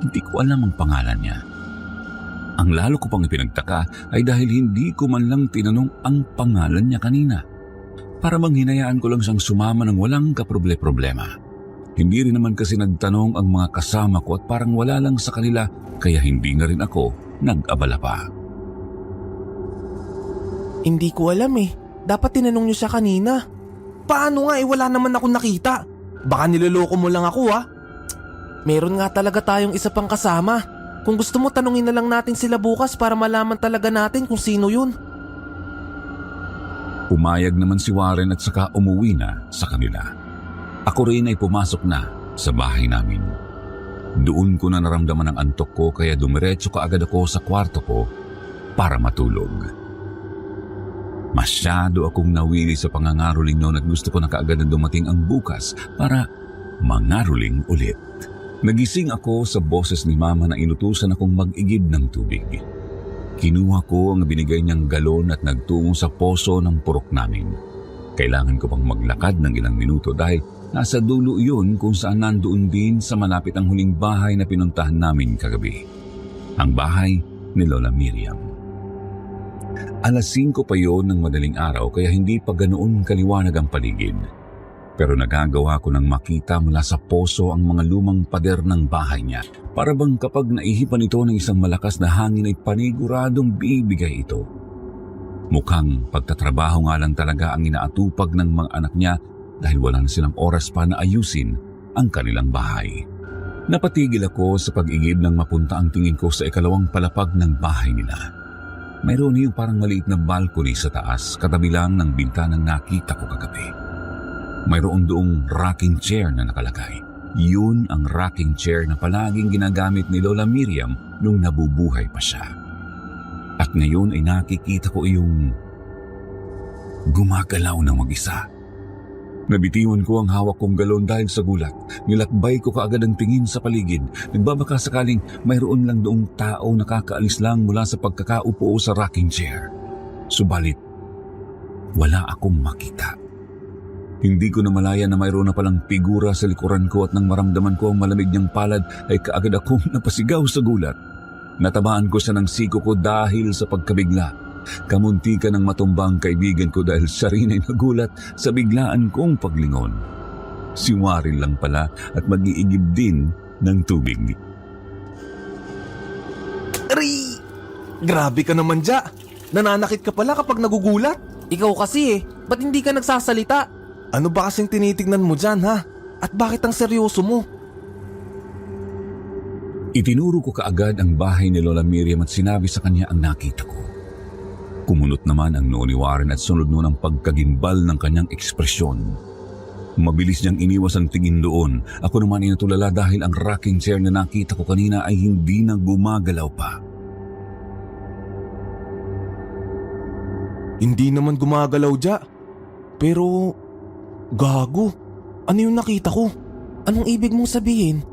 hindi ko alam ang pangalan niya. Ang lalo ko pang ipinagtaka ay dahil hindi ko man lang tinanong ang pangalan niya kanina. Para bang hinayaan ko lang siyang sumama ng walang kaproble-problema. Hindi rin naman kasi nagtanong ang mga kasama ko at parang wala lang sa kanila kaya hindi na rin ako nag-abala pa. Hindi ko alam eh. Dapat tinanong niyo siya kanina. Paano nga wala naman akong nakita. Baka niloloko mo lang ako ah. Meron nga talaga tayong isa pang kasama. Kung gusto mo tanungin na lang natin sila bukas para malaman talaga natin kung sino yun. Pumayag naman si Warren at saka umuwi na sa kanila. Ako rin ay pumasok na sa bahay namin. Doon ko na naramdaman ang antok ko kaya dumiretso kaagad ako sa kwarto ko para matulog. Masyado akong nawili sa pangangaroling noon at gusto ko na kaagad na dumating ang bukas para mangaroling ulit. Nagising ako sa boses ni Mama na inutusan akong mag-igib ng tubig. Kinuha ko ang binigay niyang galon at nagtungo sa poso ng purok namin. Kailangan ko pang maglakad ng ilang minuto dahil nasa dulo iyon kung saan nandoon din sa malapit ang huling bahay na pinuntahan namin kagabi. Ang bahay ni Lola Miriam. Alas 5 pa yon ng madaling araw kaya hindi pa ganoon kaliwanag ang paligid. Pero nagagawa ko nang makita mula sa poso ang mga lumang pader ng bahay niya. Para bang kapag naihipan ito ng isang malakas na hangin ay paniguradong bibigay ito. Mukhang pagtatrabaho nga lang talaga ang inaatupag ng mga anak niya dahil wala na silang oras pa na ayusin ang kanilang bahay. Napatigil ako sa pag-igib nang mapunta ang tingin ko sa ikalawang palapag ng bahay nila. Mayroon yung parang maliit na balcony sa taas katabi lang ng bintanang nakita ko kagabi. Mayroon doong rocking chair na nakalagay. Yun ang rocking chair na palaging ginagamit ni Lola Miriam nung nabubuhay pa siya. At ngayon ay nakikita ko yung gumagalaw ng mag-isa. Nabitiwan ko ang hawak kong galon dahil sa gulat. Nilakbay ko kaagad ang tingin sa paligid. Nagbabaka sakaling mayroon lang doong tao nakakaalis lang mula sa pagkakaupo sa rocking chair. Subalit, wala akong makita. Hindi ko namalayan na mayroon na palang figura sa likuran ko at nang maramdaman ko ang malamig niyang palad ay kaagad akong napasigaw sa gulat. Natabaan ko siya ng siko ko dahil sa pagkabigla. Kamuntikan ng matumbang kaibigan ko dahil siya rin ay nagulat sa biglaan kong paglingon. Si Warren lang pala at mag-iigib din ng tubig. Aray! Grabe ka naman dya. Nananakit ka pala kapag nagugulat. Ikaw kasi ba't hindi ka nagsasalita? Ano ba kasing tinitignan mo dyan ha? At bakit ang seryoso mo? Itinuro ko kaagad ang bahay ni Lola Miriam at sinabi sa kanya ang nakita ko. Kumunot naman ang noo ni Warren at sunod noon ang pagkagimbal ng kanyang ekspresyon. Mabilis niyang iniwas ang tingin doon. Ako naman ay natulala dahil ang rocking chair na nakita ko kanina ay hindi na gumagalaw pa. Hindi naman gumagalaw dya. Pero, gago. Ano yung nakita ko? Anong ibig mong sabihin?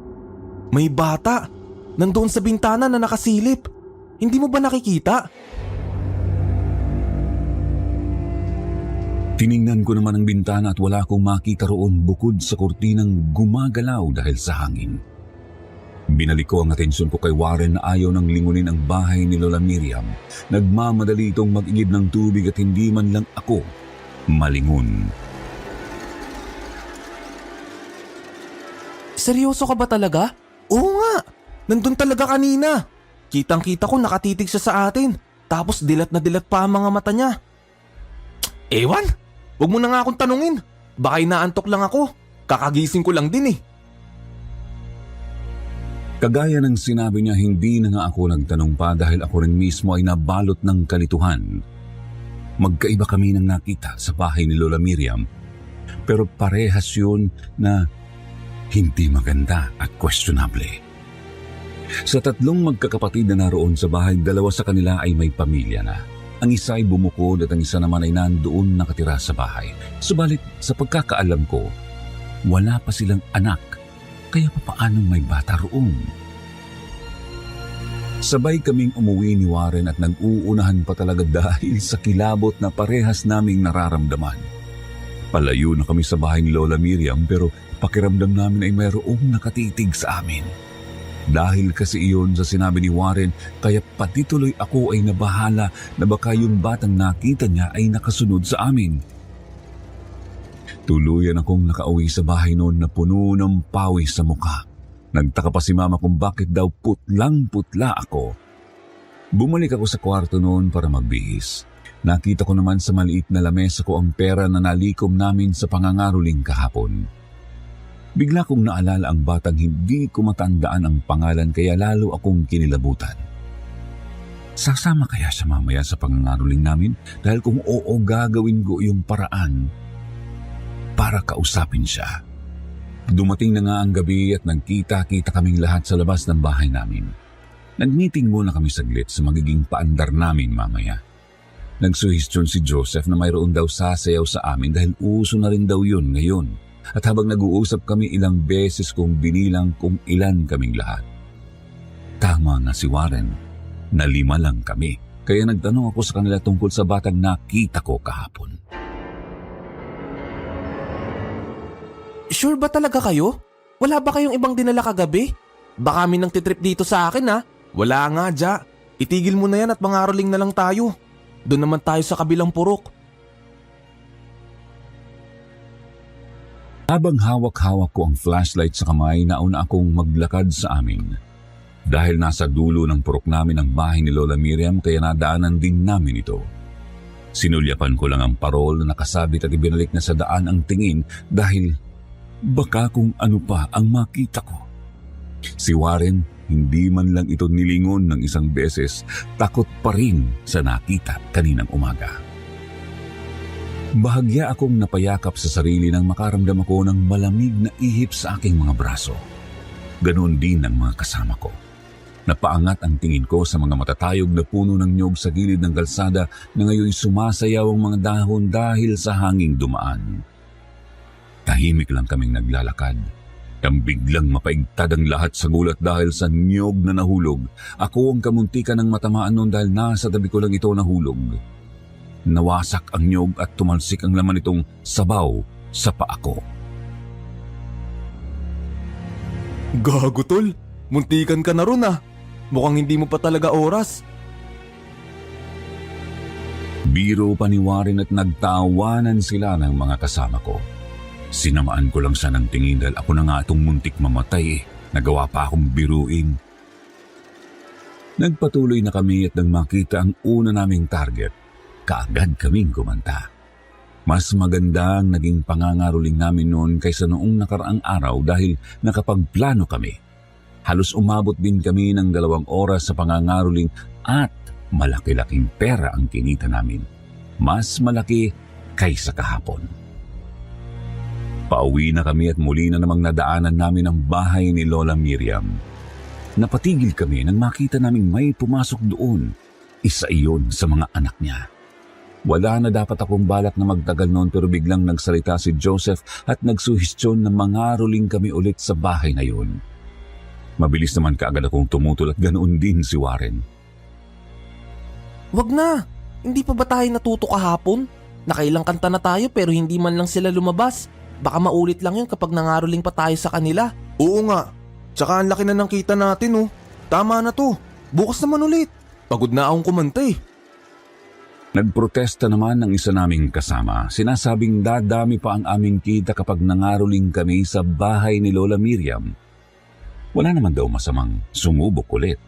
May bata. Nandoon sa bintana na nakasilip. Hindi mo ba nakikita? Tiningnan ko naman ang bintana at wala akong makita roon bukod sa kurtinang gumagalaw dahil sa hangin. Binalik ko ang atensyon ko kay Warren na ayaw nang lingunin ang bahay ni Lola Miriam. Nagmamadali itong mag-igib ng tubig at hindi man lang ako malingon. Seryoso ka ba talaga? Oo nga. Nandun talaga kanina. Kitang-kita ko nakatitig siya sa atin. Tapos dilat na dilat pa ang mga mata niya. Ewan, wag mo na nga akong tanungin. Baka inaantok lang ako. Kakagising ko lang din eh. Kagaya ng sinabi niya, hindi na nga ako nagtanong pa dahil ako rin mismo ay nabalot ng kalituhan. Magkaiba kami ng nakita sa bahay ni Lola Miriam, pero parehas yun na hindi maganda at questionable. Sa tatlong magkakapatid na naroon sa bahay, 2 sa kanila ay may pamilya na. Ang isa ay bumukod at ang isa naman ay nandoon nakatira sa bahay. Subalit sa pagkakaalam ko, wala pa silang anak, kaya papaanong may bata roon? Sabay kaming umuwi ni Warren at nag-uunahan pa talaga dahil sa kilabot na parehas naming nararamdaman. Palayo na kami sa bahay ni Lola Miriam pero pakiramdam namin ay mayroong nakatitig sa amin. Dahil kasi iyon sa sinabi ni Warren, kaya pati tuloy ako ay nabahala na baka yung batang nakita niya ay nakasunod sa amin. Tuluyan akong nakauwi sa bahay noon na puno ng pawis sa mukha. Nagtaka pa si Mama kung bakit daw putlang-putla ako. Bumalik ako sa kwarto noon para magbihis. Nakita ko naman sa maliit na lamesa ko ang pera na nalikom namin sa pangangaroling kahapon. Bigla kong naalala ang batang hindi ko matandaan ang pangalan kaya lalo akong kinilabutan. Sasama kaya siya mamaya sa pangangaroling namin? Dahil kung oo, gagawin ko yung paraan para kausapin siya. Dumating na nga ang gabi at nagkita-kita kaming lahat sa labas ng bahay namin. Nag-meeting muna kami saglit sa magiging paandar namin mamaya. Nagsuhestyon si Joseph na mayroon daw sasayaw sa amin dahil uso na rin daw yun ngayon. At habang nag-uusap kami, ilang beses kong binilang kung ilan kaming lahat. Tama nga si Warren, na 5 lang kami. Kaya nagtanong ako sa kanila tungkol sa batang nakita ko kahapon. Sure ba talaga kayo? Wala ba kayong ibang dinala kagabi? Baka may nang titrip dito sa akin ha? Wala nga, Ja. Itigil mo na yan at mangaroling na lang tayo. Doon naman tayo sa kabilang purok. Habang hawak-hawak ko ang flashlight sa kamay, nauna akong maglakad sa amin. Dahil nasa dulo ng purok namin ang bahay ni Lola Miriam kaya nadaanan din namin ito. Sinulyapan ko lang ang parol na nakasabit at ibinalik na sa daan ang tingin dahil baka kung ano pa ang makita ko. Si Warren, hindi man lang ito nilingon ng isang beses, takot pa rin sa nakita kaninang umaga. Bahagya akong napayakap sa sarili nang makaramdam ako ng malamig na ihip sa aking mga braso. Ganoon din ang mga kasama ko. Napaangat ang tingin ko sa mga matatayog na puno ng nyog sa gilid ng kalsada na ngayon sumasayaw ang mga dahon dahil sa hanging dumaan. Tahimik lang kaming naglalakad. Nang biglang mapaigtad ang lahat sa gulat dahil sa niyog na nahulog. Ako ang kamuntikan ng matamaan noon dahil nasa tabi ko lang ito nahulog. Nawasak ang niyog at tumalsik ang laman nitong sabaw sa paa ko. Gago tol, muntikan ka na ron ah. Mukhang hindi mo pa talaga oras. Biro pa ni Warren at nagtawanan sila ng mga kasama ko. Sinamaan ko lang siya ng tingin dahil ako na nga itong muntik mamatay eh. Nagawa pa akong biruin. Nagpatuloy na kami at nang makita ang una naming target, kaagad kaming kumanta. Mas maganda ang naging pangangaroling namin noon kaysa noong nakaraang araw dahil nakapagplano kami. Halos umabot din kami ng 2 oras sa pangangaroling at malaki-laking pera ang kinita namin. Mas malaki kaysa kahapon. Pauwi na kami at muli na namang nadaanan namin ang bahay ni Lola Miriam. Napatigil kami nang makita naming may pumasok doon. Isa iyon sa mga anak niya. Wala na dapat akong balak na magtagal noon pero biglang nagsalita si Joseph at nagsuhestyon na mangaroling kami ulit sa bahay na yun. Mabilis naman kaagad akong tumutol at ganoon din si Warren. Wag na, hindi pa ba tayo natuto kahapon? Nakailang kanta na tayo pero hindi man lang sila lumabas. Baka maulit lang yun kapag nangaroling pa tayo sa kanila. Oo nga, tsaka ang laki na ng kita natin oh. Tama na to, bukas naman ulit. Pagod na akong kumanta eh. Nagprotesta naman ng isa naming kasama. Sinasabing dadami pa ang aming kita kapag nangaroling kami sa bahay ni Lola Miriam. Wala naman daw masamang sumubok ulit.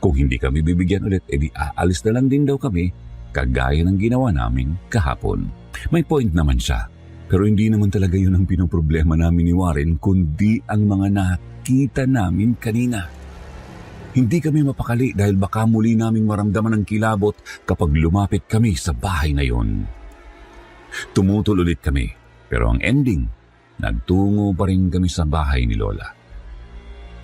Kung hindi kami bibigyan ulit, edi aalis na lang din daw kami kagaya ng ginawa namin kahapon. May point naman siya, pero hindi naman talaga yun ang pinoproblema namin ni Warren, kundi ang mga nakita namin kanina. Hindi kami mapakali dahil baka muli naming maramdaman ang kilabot kapag lumapit kami sa bahay na yon. Tumutol ulit kami, pero ang ending, nagtungo pa rin kami sa bahay ni Lola.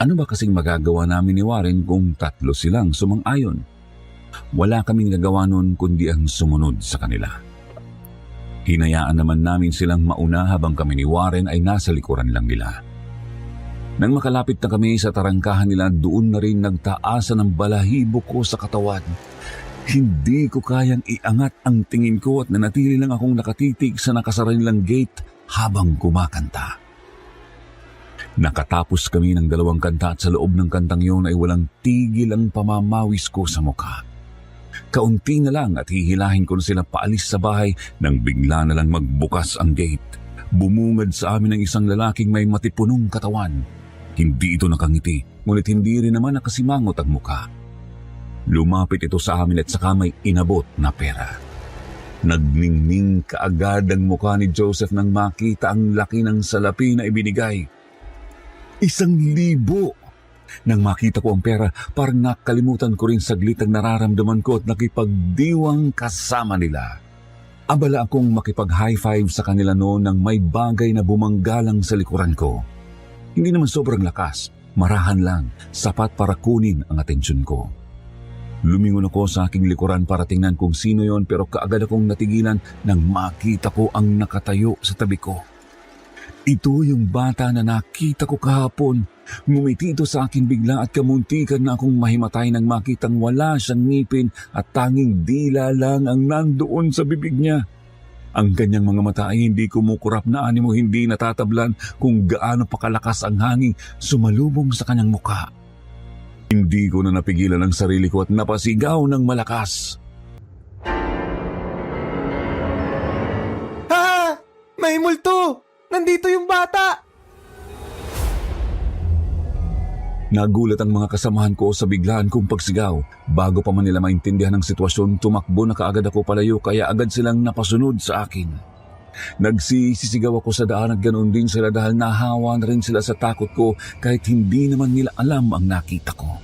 Ano ba kasing magagawa namin ni Warren kung tatlo silang sumang-ayon? Wala kaming gagawa nun kundi ang sumunod sa kanila. Hinayaan naman namin silang mauna habang kami ni Warren ay nasa likuran lang nila. Nang makalapit na kami sa tarangkahan nila, doon na rin nagtaasan ng balahibo ko sa katawan. Hindi ko kayang iangat ang tingin ko at nanatili lang akong nakatitig sa nakasara nilang gate habang kumakanta. Nakatapos kami ng 2 kanta at sa loob ng kantang yun ay walang tigil ang pamamawis ko sa mukha. Kaunti na lang at hihilahin ko na sila paalis sa bahay nang bigla na lang magbukas ang gate. Bumungad sa amin ang isang lalaking may matipunong katawan. Hindi ito nakangiti, ngunit hindi rin naman nakasimangot ang mukha. Lumapit ito sa amin at saka may inabot na pera. Nagningning kaagad ang mukha ni Joseph nang makita ang laki ng salapi na ibinigay. 1,000! Nang makita ko ang pera, parang nakalimutan ko rin saglit ang nararamdaman ko at nakipagdiwang kasama nila. Abala akong makipag-high five sa kanila noon nang may bagay na bumanggalang sa likuran ko. Hindi naman sobrang lakas, marahan lang, sapat para kunin ang atensyon ko. Lumingon ako sa aking likuran para tingnan kung sino yon, pero kaagad akong natigilan nang makita ko ang nakatayo sa tabi ko. Ito yung bata na nakita ko kahapon. Ngumiti ito sa akin bigla at kamuntikan na akong mahimatay nang makitang wala siyang ngipin at tanging dila lang ang nandoon sa bibig niya. Ang kanyang mga mata ay hindi kumukurap na animo, hindi natatablan kung gaano pakalakas ang hangin sumalubong sa kanyang mukha. Hindi ko na napigilan ang sarili ko at napasigaw ng malakas. Ha! May multo! Nandito yung bata! Nagulat ang mga kasamahan ko sa biglaan kong pagsigaw. Bago pa man nila maintindihan ang sitwasyon, tumakbo na kaagad ako palayo kaya agad silang napasunod sa akin. Nagsisisigaw ako sa daan at ganoon din sila dahil nahawa na rin sila sa takot ko kahit hindi naman nila alam ang nakita ko.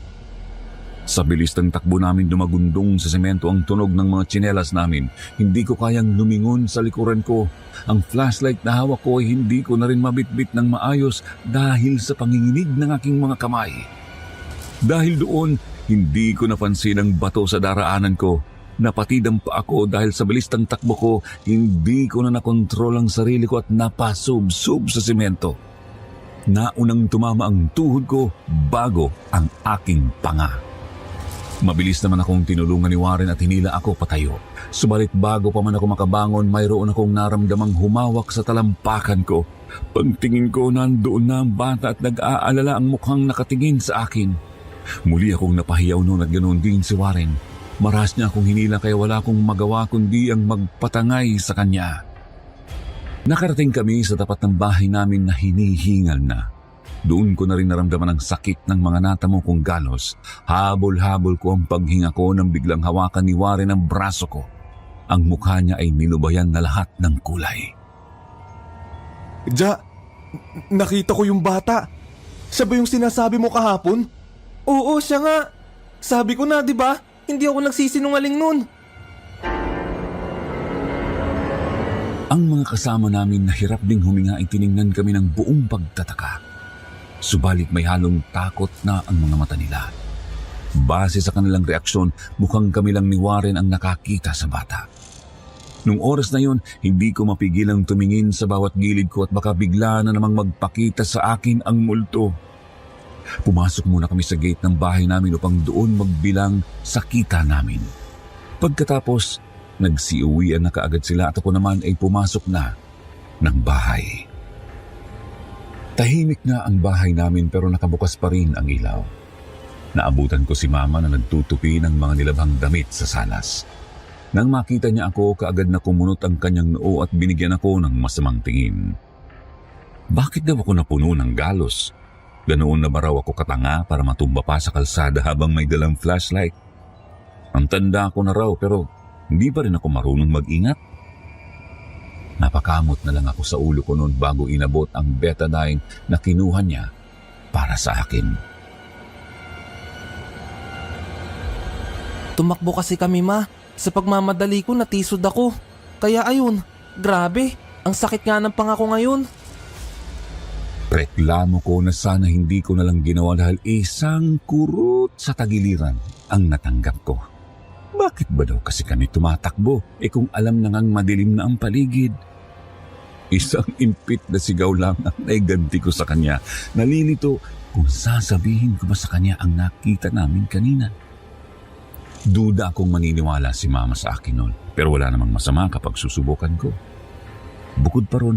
Sa bilis ng takbo namin dumagundong sa semento ang tunog ng mga tsinelas namin. Hindi ko kayang lumingon sa likuran ko. Ang flashlight na hawak ko ay hindi ko na rin mabitbit ng maayos dahil sa panginginig ng aking mga kamay. Dahil doon, hindi ko napansin ang bato sa daraanan ko. Napatidang pa ako dahil sa bilis ng takbo ko, hindi ko na nakontrol ang sarili ko at napasubsob sa semento. Naunang tumama ang tuhod ko bago ang aking panga. Mabilis naman akong tinulungan ni Warren at hinila ako patayo. Subalit bago pa man ako makabangon, mayroon akong naramdamang humawak sa talampakan ko. Pagtingin ko, nandoon na ang bata at nag-aalala ang mukhang nakatingin sa akin. Muli akong napahiyaw noon at ganoon din si Warren. Maras niya akong hinila kaya wala akong magawa kundi ang magpatangay sa kanya. Nakarating kami sa tapat ng bahay namin na hinihingal na. Doon ko na rin naramdaman ang sakit ng mga natamo kong galos. Habol-habol ko ang paghinga ko nang biglang hawakan ni Warren ang braso ko. Ang mukha niya ay nilubayan na lahat ng kulay. Nakita ko yung bata. Siya ba yung sinasabi mo kahapon? Oo, siya nga. Sabi ko na, di ba? Hindi ako nagsisinungaling nun. Ang mga kasama namin na hirap ding huminga ay tiningnan kami ng buong pagtataka. Subalit may halong takot na ang mga mata nila. Base sa kanilang reaksyon, mukhang kami lang ni Warren ang nakakita sa bata. Nung oras na yon, hindi ko mapigilang tumingin sa bawat gilid ko at baka bigla na namang magpakita sa akin ang multo. Pumasok muna kami sa gate ng bahay namin upang doon magbilang sa kita namin. Pagkatapos, nagsiuwian na kaagad sila at ako naman ay pumasok na ng bahay. Tahimik na ang bahay namin pero nakabukas pa rin ang ilaw. Naabutan ko si Mama na nagtutupi ng mga nilabhang damit sa salas. Nang makita niya ako, kaagad na kumunot ang kanyang noo at binigyan ako ng masamang tingin. Bakit daw ako napuno ng galos? Ganoon na ba raw ako katanga para matumba pa sa kalsada habang may dalang flashlight? Ang tanda ko na raw pero Hindi pa rin ako marunong mag-ingat. Napakamot na lang ako sa ulo ko noon bago inabot ang betadine na kinuha niya para sa akin. Tumakbo kasi kami, Ma. Sa pagmamadali ko natisod ako. Kaya ayun, grabe. Ang sakit nga ng pangako ngayon. Reklamo ko na sana hindi ko na lang ginawa dahil isang kurot sa tagiliran ang natanggap ko. Bakit ba daw kasi kami tumatakbo kung alam na ngang madilim na ang paligid? Isang impit na sigaw lang ang naiganti ko sa kanya. Nalilito kung sasabihin ko ba sa kanya ang nakita namin kanina. Duda akong maniniwala si Mama sa akin noon, pero wala namang masama kapag susubukan ko. Bukod pa ron,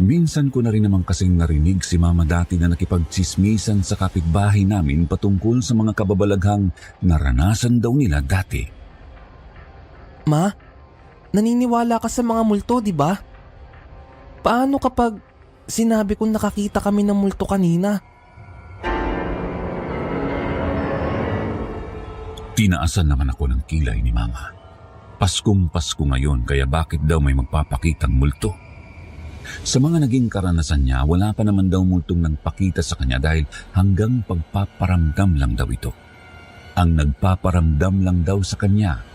minsan ko na rin naman kasing narinig si Mama dati na nakipagtsismisan sa kapitbahay namin patungkol sa mga kababalaghang naranasan daw nila dati. Ma, naniniwala ka sa mga multo, di ba? Paano kapag sinabi kong nakakita kami ng multo kanina? Tinaasan naman ako ng kilay ni Mama. Paskong Pasko ngayon kaya bakit daw may magpapakitang multo? Sa mga naging karanasan niya, wala pa naman daw multong nagpakita sa kanya dahil hanggang pagpaparamdam lang daw ito. Ang nagpaparamdam lang daw sa kanya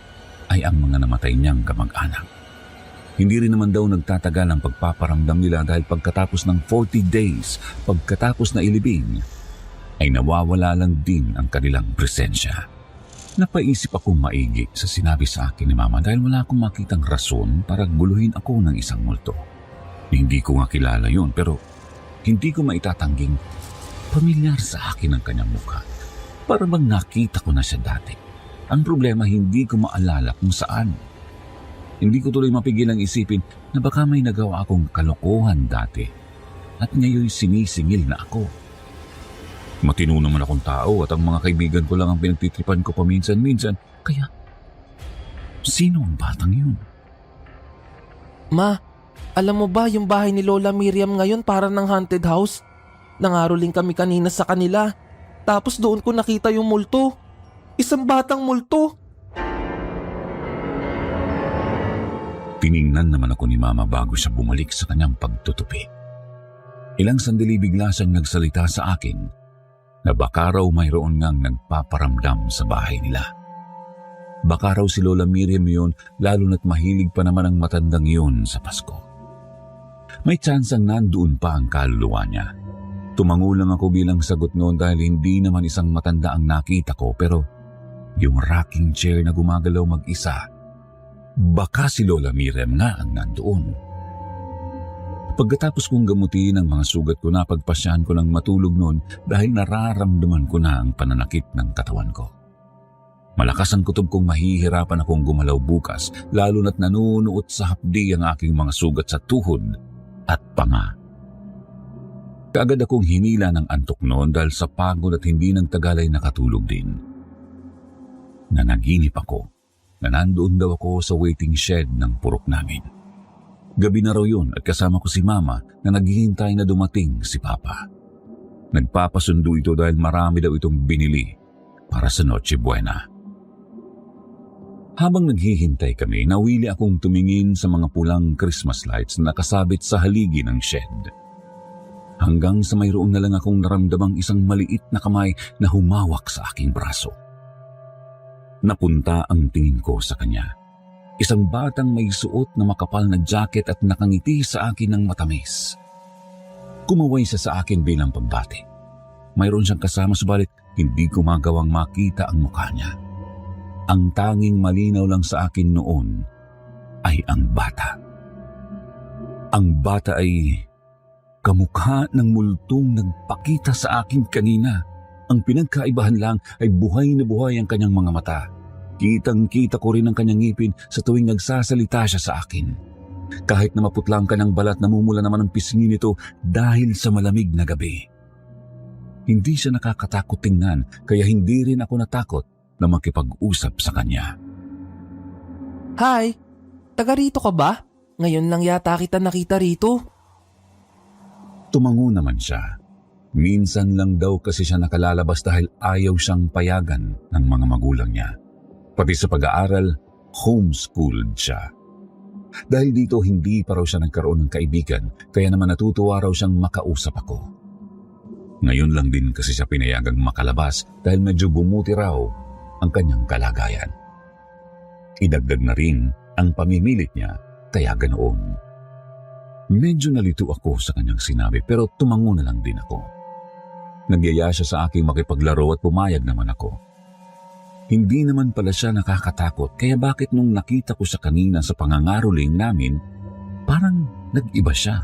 ay ang mga namatay niyang kamag-anak. Hindi rin naman daw nagtatagal ang pagpaparamdam nila dahil pagkatapos ng 40 days, pagkatapos na ilibing, ay nawawala lang din ang kanilang presensya. Napaisip akong maigi sa sinabi sa akin ni Mama dahil wala akong makitang rason para guluhin ako ng isang multo. Hindi ko nga kilala yun pero hindi ko maitatangging pamilyar sa akin ang kanyang mukha. Para bang nakita ko na siya dati. Ang problema hindi ko maalala kung saan. Hindi ko tuloy mapigilang isipin na baka may nagawa akong kalokohan dati at ngayon sinisingil na ako. Matino naman akong tao at ang mga kaibigan ko lang ang pinagtitripan ko paminsan-minsan. Kaya, sino ang batang yun? Ma, alam mo ba yung bahay ni Lola Miriam ngayon para ng haunted house? Nangaroling kami kanina sa kanila. Tapos doon ko nakita yung multo. Isang batang multo. Tiningnan naman ako ni Mama bago siya bumalik sa kanyang pagtutupi. Ilang sandali bigla siyang nagsalita sa akin na baka raw mayroon ngang nagpaparamdam sa bahay nila. Baka raw si Lola Miriam yun, lalo na't mahilig pa naman ang matandang yun sa Pasko. May tsansang nandoon pa ang kaluluwa niya. Tumango lang ako bilang sagot noon dahil hindi naman isang matanda ang nakita ko pero yung rocking chair na gumagalaw mag-isa, baka si Lola Miriam nga ang nandoon. Pagkatapos kong gamutin ang mga sugat ko, napagpasyahan ko ng matulog noon dahil nararamdaman ko na ang pananakit ng katawan ko. Malakas ang kutob kong mahihirapan akong gumalaw bukas, lalo na't nanunuot sa hapdi ang aking mga sugat sa tuhod at panga. Kaagad akong hinila ng antok noon dahil sa pagod at hindi ng tagal ay nakatulog din. Nanaginip ako na nandoon daw ako sa waiting shed ng purok namin. Gabi na raw yun at kasama ko si Mama na naghihintay na dumating si Papa. Nagpapasundo ito dahil marami daw itong binili para sa Noche Buena. Habang naghihintay kami, nawili akong tumingin sa mga pulang Christmas lights na nakasabit sa haligi ng shed. Hanggang sa mayroon na lang akong naramdamang isang maliit na kamay na humawak sa aking braso. Napunta ang tingin ko sa kanya. Isang batang may suot na makapal na jacket at nakangiti sa akin ng matamis. Kumaway siya sa akin bilang pagbati. Mayroon siyang kasama subalit hindi ko magawang makita ang mukha niya. Ang tanging malinaw lang sa akin noon ay ang bata. Ang bata ay kamukha ng multong nagpakita sa akin kanina. Ang pinagkaibahan lang ay buhay na buhay ang kanyang mga mata. Kitang-kita ko rin ang kanyang ngipin sa tuwing nagsasalita siya sa akin. Kahit na maputlang ka ng balat, namumula naman ang pisngi nito dahil sa malamig na gabi. Hindi siya nakakatakot tingnan, kaya hindi rin ako natakot na makipag-usap sa kanya. Hi, taga rito ka ba? Ngayon lang yata kita nakita rito. Tumango naman siya. Minsan lang daw kasi siya nakalalabas dahil ayaw siyang payagan ng mga magulang niya. Pati sa pag-aaral, Homeschooled siya. Dahil dito hindi pa raw siya nagkaroon ng kaibigan, kaya naman natutuwa raw siyang makausap ako. Ngayon lang din kasi siya pinayagang makalabas dahil medyo bumuti raw ang kanyang kalagayan. Idagdag na rin ang pamimilit niya kaya ganoon. Medyo nalito ako sa kanyang sinabi pero tumango na lang din ako. Nagyaya siya sa aking makipaglaro at pumayag naman ako. Hindi naman pala siya nakakatakot kaya bakit nung nakita ko siya kanina sa pangangaroling namin, parang nag-iba siya.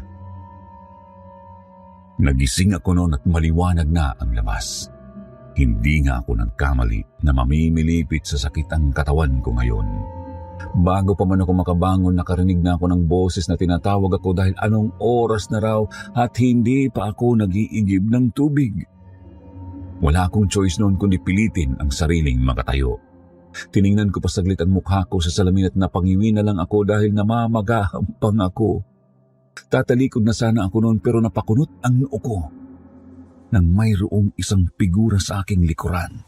Nagising ako noon at maliwanag na ang labas. Hindi nga ako nagkamali na mamimilipit sa sakit ang katawan ko ngayon. Bago pa man ako makabangon, nakarinig na ako ng boses na tinatawag ako dahil anong oras na raw at hindi pa ako nag-iigib ng tubig. Wala akong choice noon kundi pilitin ang sariling makatayo. Tiningnan ko pa saglit ang mukha ko sa salamin at napangiwi na lang ako dahil namamagahampang ako. Tatalikod na sana ako noon pero napakunot ang noo ko nang mayroong isang figura sa aking likuran.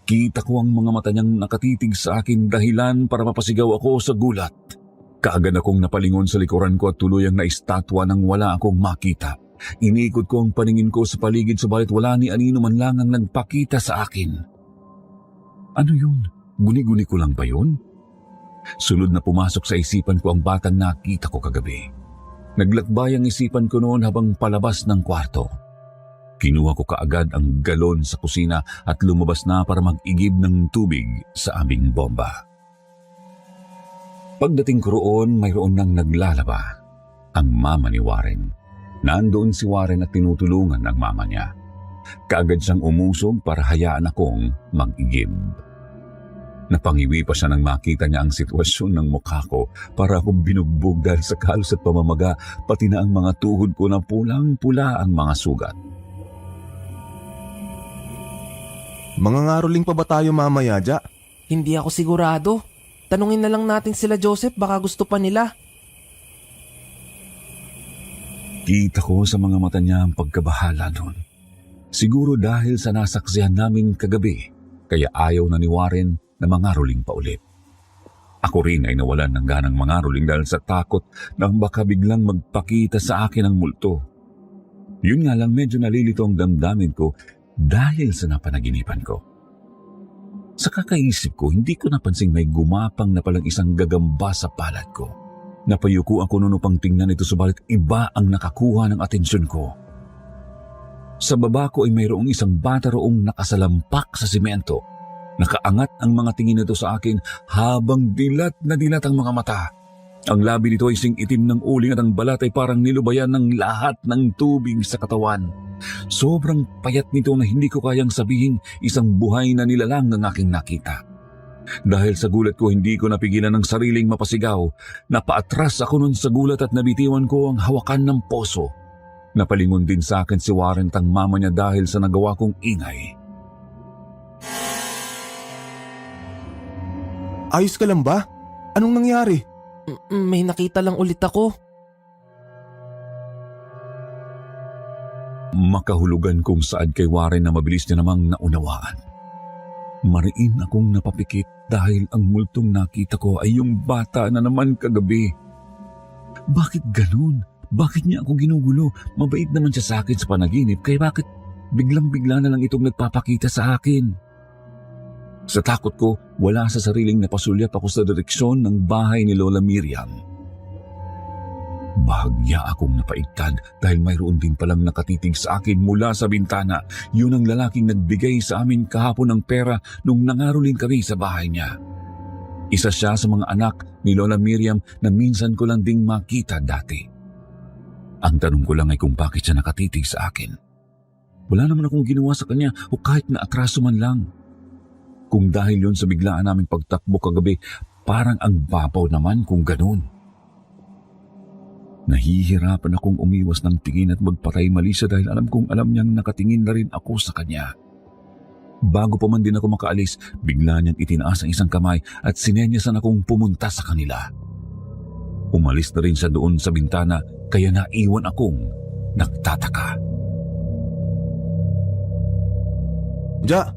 Kita ko ang mga mata niyang nakatitig sa akin dahilan para mapasigaw ako sa gulat. Kaagad akong napalingon sa likuran ko at tuluyang naistatwa nang wala akong makita. Inikot ko ang paningin ko sa paligid subalit wala ni anino man lang ang nagpakita sa akin. Ano yun? Guni-guni ko lang ba yun? Sunod na pumasok sa isipan ko ang batang nakita ko kagabi. Naglakbay ang isipan ko noon habang palabas ng kwarto. Kinuha ko kaagad ang galon sa kusina at lumabas na para mag-igib ng tubig sa aming bomba. Pagdating ko roon, mayroon nang naglalaba. Ang mama ni Warren. Nandoon si Warren at tinutulungan ang mama niya. Kaagad siyang umusog para hayaan akong mag-igib. Napangiwi pa siya nang makita niya ang sitwasyon ng mukha ko para akong binugbog dahil sa kalos at pamamaga pati na ang mga tuhod ko na pulang-pula ang mga sugat. Mga ngaroling pa ba tayo mamaya, Ja? Hindi ako sigurado. Tanungin na lang natin sila Joseph, baka gusto pa nila. Kita ko sa mga mata niya ang pagkabahala noon. Siguro dahil sa nasaksihan namin kagabi, kaya ayaw na ni Warren na mangaroling pa ulit. Ako rin ay nawalan ng ganang mangaroling dahil sa takot na baka biglang magpakita sa akin ang multo. Yun nga lang medyo nalilito ang damdamin ko dahil sa napanaginipan ko. Sa kakaisip ko, hindi ko napansing may gumapang na palang isang gagamba sa palad ko. Napayuko ako noon upang tingnan ito subalit iba ang nakakuha ng atensyon ko. Sa baba ko ay mayroong isang bata roong nakasalampak sa simento. Nakaangat ang mga tingin nito sa akin habang dilat na dilat ang mga mata. Ang labi nito ay sing-itim ng uling at ang balat ay parang nilubayan ng lahat ng tubig sa katawan. Sobrang payat nito na hindi ko kayang sabihin isang buhay na nilalang ang aking nakita. Dahil sa gulat ko hindi ko napigilan ng sariling mapasigaw. Napaatras ako nun sa gulat at nabitiwan ko ang hawakan ng poso. Napalingon din sa akin si Warren at ang mama niya dahil sa nagawa kong ingay. Ayos ka lang ba? Anong nangyari? May nakita lang ulit ako. Makahulugan kong saad kay Warren na mabilis niya namang naunawaan. Mariin akong napapikit dahil ang multong nakita ko ay yung bata na naman kagabi. Bakit ganun? Bakit niya ako ginugulo? Mabait naman siya sa akin sa panaginip kaya bakit biglang-bigla na lang itong nagpapakita sa akin? Sa takot ko, wala sa sariling napasulyap ako sa direksyon ng bahay ni Lola Miriam. Bahagya akong napaigtad dahil mayroon din palang nakatitig sa akin mula sa bintana. Yun ang lalaking nagbigay sa amin kahapon ng pera nung nangaroling kami sa bahay niya. Isa siya sa mga anak ni Lola Miriam na minsan ko lang ding makita dati. Ang tanong ko lang ay kung bakit siya nakatitig sa akin. Wala naman akong ginawa sa kanya o kahit na atraso man lang. Kung dahil yun sa biglaan naming pagtakbo kagabi, parang ang babaw naman kung ganun. Nahihirapan akong umiwas ng tingin at magpatay mali siya dahil alam kong alam niyang nakatingin na rin ako sa kanya. Bago pa man din ako makaalis, bigla niyang itinaas ang isang kamay at sinenyasan akong pumunta sa kanila. Umalis na rin siya doon sa bintana kaya naiwan akong nagtataka. Ja,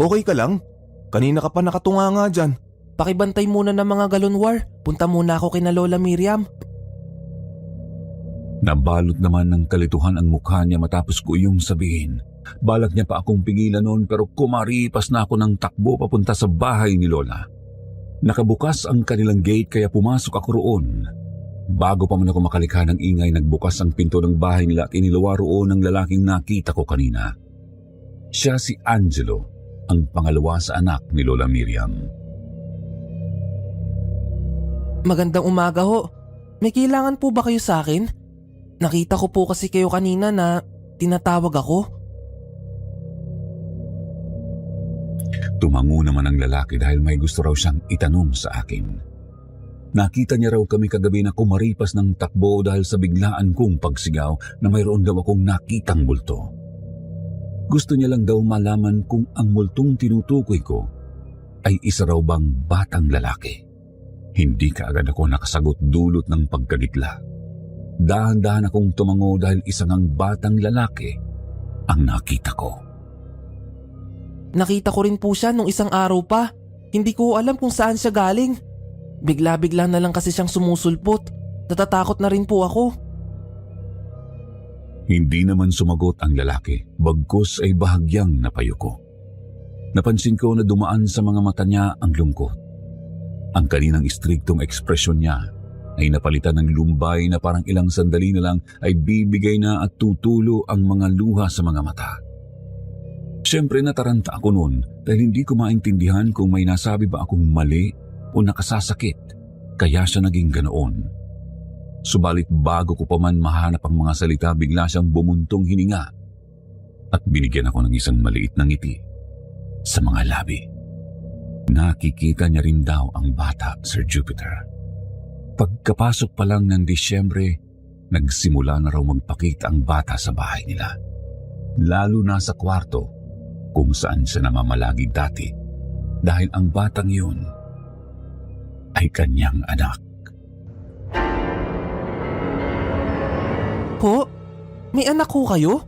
okay ka lang? Kanina ka pa nakatunga nga dyan. pakibantay muna ng mga galonwar. Punta muna ako kina Lola Miriam. Nabalot naman ng kalituhan ang mukha niya matapos ko iyong sabihin. Balak niya pa akong pigilan noon pero kumaripas na ako ng takbo papunta sa bahay ni Lola. Nakabukas ang kanilang gate kaya pumasok ako roon. Bago pa man ako makalikha ng ingay, nagbukas ang pinto ng bahay nila at iniluwa roon ang lalaking nakita ko kanina. Siya si Angelo, ang pangalawa sa anak ni Lola Miriam. Magandang umaga ho. May kailangan po ba kayo sa akin? Nakita ko po kasi kayo kanina na tinatawag ako. Tumango naman ang lalaki dahil may gusto raw siyang itanong sa akin. Nakita niya raw kami kagabi na kumaripas ng takbo dahil sa biglaan kong pagsigaw na mayroon daw akong nakitang multo. Gusto niya lang daw malaman kung ang multong tinutukoy ko ay isa raw bang batang lalaki. Hindi kaagad ako nakasagot dulot ng pagkagitla. Dahan-dahan akong tumango dahil isa ngang batang lalaki ang nakita ko. Nakita ko rin po siya nung isang araw pa. Hindi ko alam kung saan siya galing. Bigla-bigla na lang kasi siyang sumusulpot. Natatakot na rin po ako. Hindi naman sumagot ang lalaki, bagkus ay bahagyang napayuko. Napansin ko na dumaan sa mga mata niya ang lungkot. Ang kaninang istriktong ekspresyon niya ay napalitan ng lumbay na parang ilang sandali na lang ay bibigay na at tutulo ang mga luha sa mga mata. Siyempre nataranta ako noon dahil hindi ko maintindihan kung may nasabi ba akong mali o nakasasakit, kaya siya naging ganoon. Subalit bago ko pa man mahanap ang mga salita, bigla siyang bumuntong hininga at binigyan ako ng isang maliit na ngiti sa mga labi. Nakikita niya rin daw ang bata, Sir Jupiter. Pagkapasok pa lang ng Disyembre, nagsimula na raw magpakita ang bata sa bahay nila. Lalo na sa kwarto kung saan siya namamalagi dati dahil ang batang yun ay kanyang anak. Po? May anak ko kayo?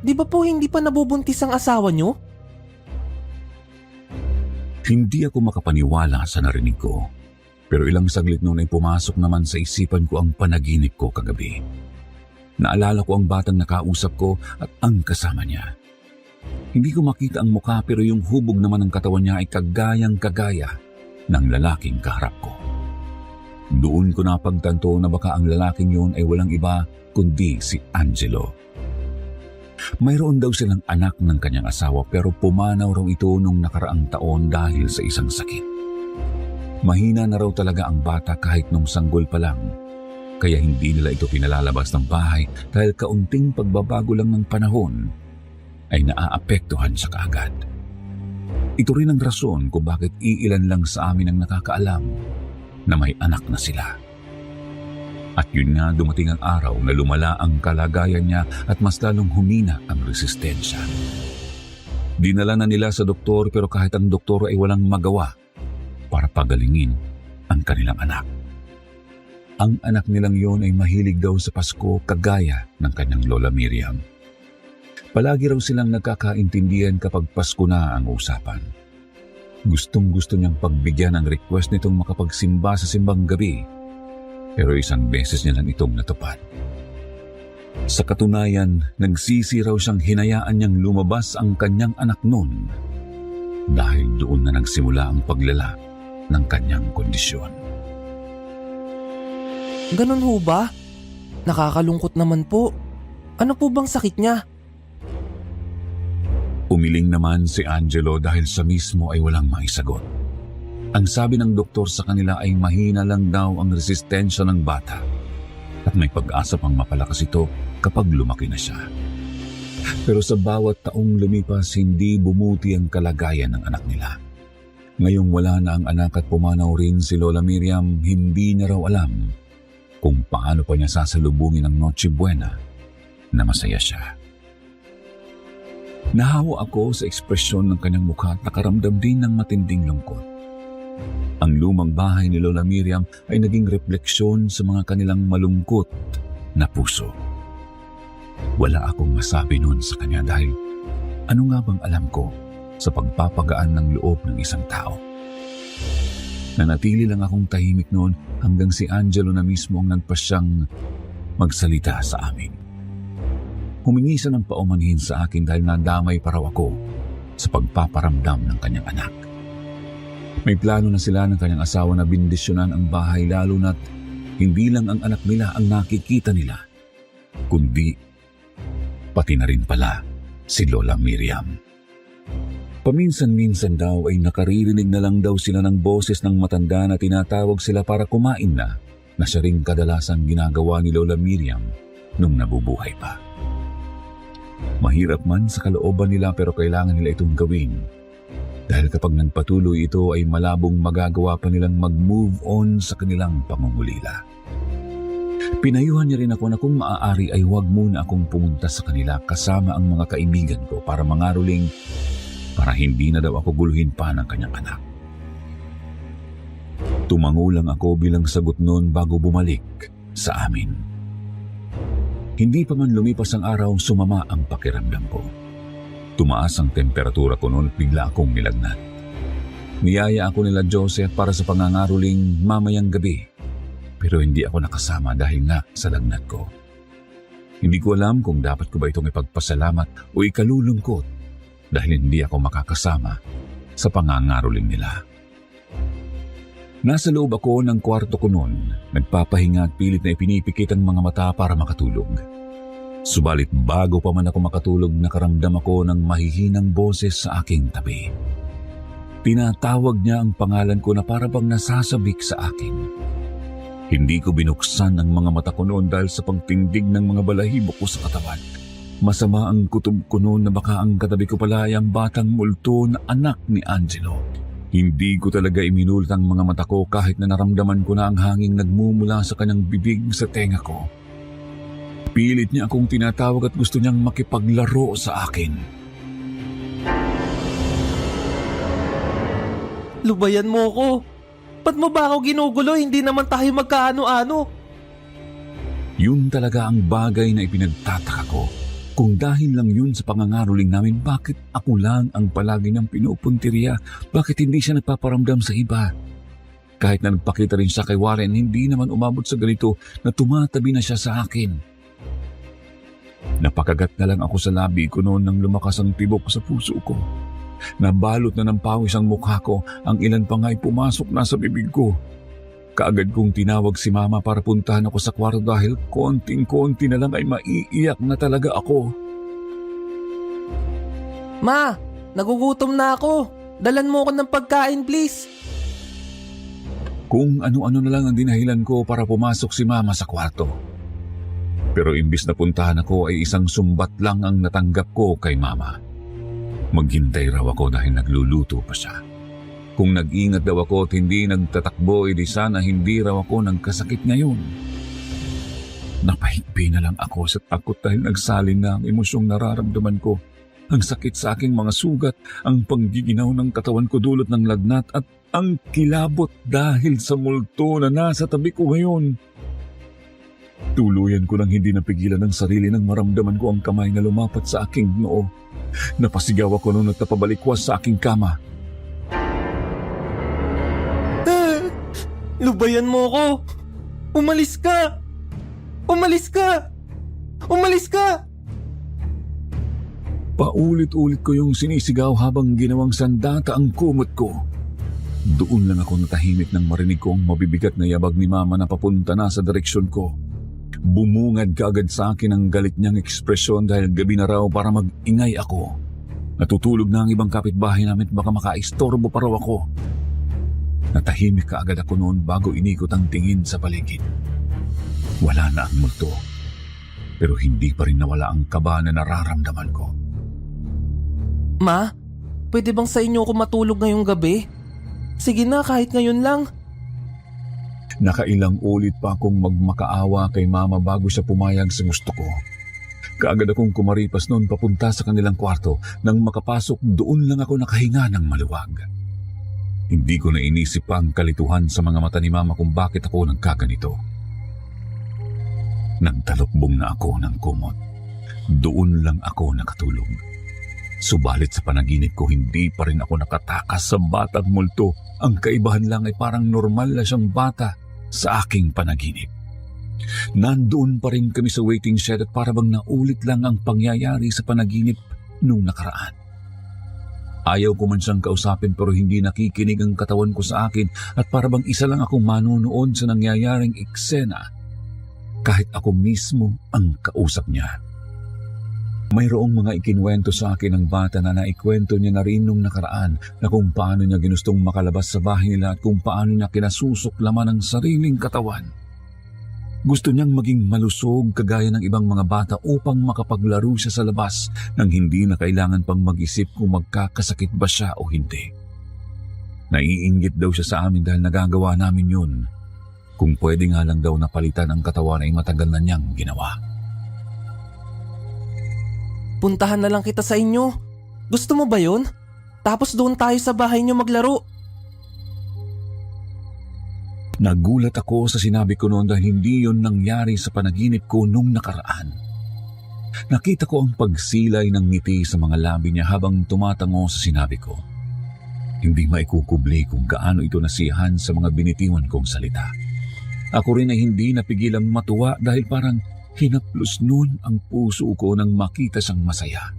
Di ba po hindi pa nabubuntis ang asawa niyo? Hindi ako makapaniwala sa narinig ko. Pero ilang saglit noon ay pumasok naman sa isipan ko ang panaginip ko kagabi. Naalala ko ang batang nakausap ko at ang kasama niya. Hindi ko makita ang mukha pero yung hubog naman ng katawan niya ay kagayang-kagaya ng lalaking kaharap ko. Doon ko napagtanto na baka ang lalaking yun ay walang iba kundi si Angelo. Mayroon daw silang anak ng kanyang asawa pero pumanaw raw ito nung nakaraang taon dahil sa isang sakit. Mahina na raw talaga ang bata kahit nung sanggol pa lang, kaya hindi nila ito pinalalabas ng bahay dahil kaunting pagbabago lang ng panahon ay naaapektuhan siya kaagad. Ito rin ang rason kung bakit iilan lang sa amin ang nakakaalam na may anak na sila. At yun nga dumating ang araw na lumala ang kalagayan niya at mas lalong humina ang resistensya. Dinala na nila sa doktor pero kahit ang doktor ay walang magawa para pagalingin ang kanilang anak. Ang anak nilang yon ay mahilig daw sa Pasko kagaya ng kanyang Lola Miriam. Palagi raw silang nagkakaintindihan kapag Pasko na ang usapan. Gustong-gusto niyang pagbigyan ang request nitong makapagsimba sa simbang gabi, pero isang beses niya lang itong natupad. Sa katunayan, nagsisi raw siyang hinayaan niyang lumabas ang kanyang anak noon dahil doon na nagsimula ang paglala ng kanyang kondisyon. Ganun ho ba? Nakakalungkot naman po. Ano po bang sakit niya? Umiling naman si Angelo dahil sa mismo ay walang maisagot. Ang sabi ng doktor sa kanila ay mahina lang daw ang resistensya ng bata at may pag-asa pang mapalakas ito kapag lumaki na siya. Pero sa bawat taong lumipas, hindi bumuti ang kalagayan ng anak nila. Ngayong wala na ang anak at pumanaw rin si Lola Miriam, hindi niya raw alam kung paano pa niya sasalubungin ang Noche Buena na masaya siya. Nahawa ako sa ekspresyon ng kanyang mukha at nakaramdam din ng matinding lungkot. Ang lumang bahay ni Lola Miriam ay naging refleksyon sa mga kanilang malungkot na puso. Wala akong masabi noon sa kanya dahil ano nga bang alam ko sa pagpapagaan ng loob ng isang tao? Nanatili lang akong tahimik noon hanggang si Angelo na mismo ang nagpasyang magsalita sa amin. Humingi siya ng paumanhin sa akin dahil nadamay pa raw ako sa pagpaparamdam ng kanyang anak. May plano na sila ng kanyang asawa na bindisyonan ang bahay lalo na't hindi lang ang anak nila ang nakikita nila, kundi pati na rin pala si Lola Miriam. Paminsan-minsan daw ay nakaririnig na lang daw sila ng boses ng matanda na tinatawag sila para kumain na siya ring kadalasang ginagawa ni Lola Miriam nung nabubuhay pa. Mahirap man sa kalooban nila pero kailangan nila itong gawin dahil kapag nagpatuloy ito ay malabong magagawa pa nilang mag-move on sa kanilang pangungulila. Pinayuhan niya rin ako na kung maaari ay huwag muna akong pumunta sa kanila kasama ang mga kaibigan ko para mangaruling para hindi na daw ako guluhin pa ng kanyang anak. Tumango lang ako bilang sagot noon bago bumalik sa amin. Hindi pa man lumipas ang araw, sumama ang pakiramdam ko. Tumaas ang temperatura ko noon at bigla akong nilagnat. Niyaya ako nila Joseph para sa pangangaruling mamayang gabi. Pero hindi ako nakasama dahil nga sa lagnat ko. Hindi ko alam kung dapat ko ba itong ipagpasalamat o ikalulungkot dahil hindi ako makakasama sa pangangaruling nila. Nasa loob ako ng kwarto ko noon, nagpapahinga at pilit na ipinipikit ang mga mata para makatulog. Subalit bago pa man ako makatulog, nakaramdam ako ng mahihinang boses sa aking tabi. Tinatawag niya ang pangalan ko na para bang nasasabik sa akin. Hindi ko binuksan ang mga mata ko noon dahil sa pagtindig ng mga balahibo ko sa katawan. Masama ang kutob ko noon na baka ang katabi ko pala ay ang batang multo na anak ni Angelo. Hindi ko talaga iminulat ang mga mata ko kahit na naramdaman ko na ang hanging nagmumula sa kanyang bibig sa tenga ko. Pilit niya akong tinatawag at gusto niyang makipaglaro sa akin. Lubayan mo ko. Ba't mo ba ako ginugulo? Hindi naman tayo magkaano-ano. Yun talaga ang bagay na ipinagtataka ko. Kung dahil lang yun sa pangangaruling namin, bakit ako lang ang palagi niyang pinupuntirya? Bakit hindi siya nagpaparamdam sa iba? Kahit na nagpakita rin siya kay Warren, hindi naman umabot sa ganito na tumatabi na siya sa akin. Napakagat na lang ako sa labi ko noon nang lumakas ang tibok sa puso ko. Nabalot na ng pawis ang mukha ko, ang ilan pa nga'y pumasok na sa bibig ko. Kaagad kong tinawag si Mama para puntahan ako sa kwarto dahil konting-konti na lang ay maiiyak na talaga ako. Ma, nagugutom na ako. Dalan mo ko ng pagkain, please. Kung ano-ano na lang ang dinahilan ko para pumasok si Mama sa kwarto. Pero imbis na puntahan ako ay isang sumbat lang ang natanggap ko kay Mama. Maghintay raw ako dahil nagluluto pa siya. Kung nag-ingat daw ako at hindi nagtatakbo, edi sana hindi raw ako nagkasakit ngayon. Napahigpi na lang ako sa takot dahil nagsalin na ang emosyong nararamdaman ko. Ang sakit sa aking mga sugat, ang panggiginaw ng katawan ko dulot ng lagnat at ang kilabot dahil sa multo na nasa tabi ko ngayon. Tuluyan ko lang hindi napigilan ng sarili nang maramdaman ko ang kamay na lumapat sa aking noo. Napasigaw ako noon at napabalikwas sa aking kama. Lubayan mo ko. Umalis ka. Umalis ka. Umalis ka. Paulit-ulit ko yung sinisigaw habang ginawang sandata ang kumot ko. Doon lang ako natahimik nang marinig ko ang mabibigat na yabag ni Mama na papunta na sa direksyon ko. Bumungad kaagad sa akin ang galit niyang ekspresyon dahil gabi na raw para mag-ingay ako. Natutulog na ang ibang kapitbahay namin at baka makaistorbo pa raw ako. Natahimik kaagad ako noon bago inikot ang tingin sa paligid. Wala na ang multo. Pero hindi pa rin nawala ang kaba na nararamdaman ko. Ma, pwede bang sa inyo ako matulog ngayong gabi? Sige na, kahit ngayon lang. Nakailang ulit pa akong magmakaawa kay Mama bago siya pumayag sa gusto ko. Kaagad akong kumaripas noon papunta sa kanilang kwarto. Nang makapasok, doon lang ako nakahinga ng maluwag. Hindi ko na inisip pa ang kalituhan sa mga mata ni Mama kung bakit ako nagkaganito. Nagtalokbong na ako ng kumot. Doon lang ako nakatulog. Subalit sa panaginip ko, hindi pa rin ako nakatakas sa batang multo. Ang kaibahan lang ay parang normal na siyang bata sa aking panaginip. Nandoon pa rin kami sa waiting shed at para bang naulit lang ang pangyayari sa panaginip nung nakaraan. Ayaw ko man siyang kausapin pero hindi nakikinig ang katawan ko sa akin at para bang isa lang akong manunood sa nangyayaring eksena kahit ako mismo ang kausap niya. Mayroong mga ikinwento sa akin ng bata na naikwento niya na rin nung nakaraan na kung paano niya ginustong makalabas sa bahay nila at kung paano niya kinasusuklaman ang sariling katawan. Gusto niyang maging malusog kagaya ng ibang mga bata upang makapaglaro siya sa labas nang hindi na kailangan pang mag-isip kung magkakasakit ba siya o hindi. Naiinggit daw siya sa amin dahil nagagawa namin yun. Kung pwede nga lang daw napalitan ang katawan ay matagal na niyang ginawa. Puntahan na lang kita sa inyo. Gusto mo ba yun? Tapos doon tayo sa bahay niyo maglaro. Nagulat ako sa sinabi ko noon dahil hindi yun nangyari sa panaginip ko nung nakaraan. Nakita ko ang pagsilay ng ngiti sa mga labi niya habang tumatango sa sinabi ko. Hindi maikukubli kung gaano ito nasiyahan sa mga binitiwan kong salita. Ako rin ay hindi napigilang matuwa dahil parang hinaplos noon ang puso ko nang makita siyang masaya.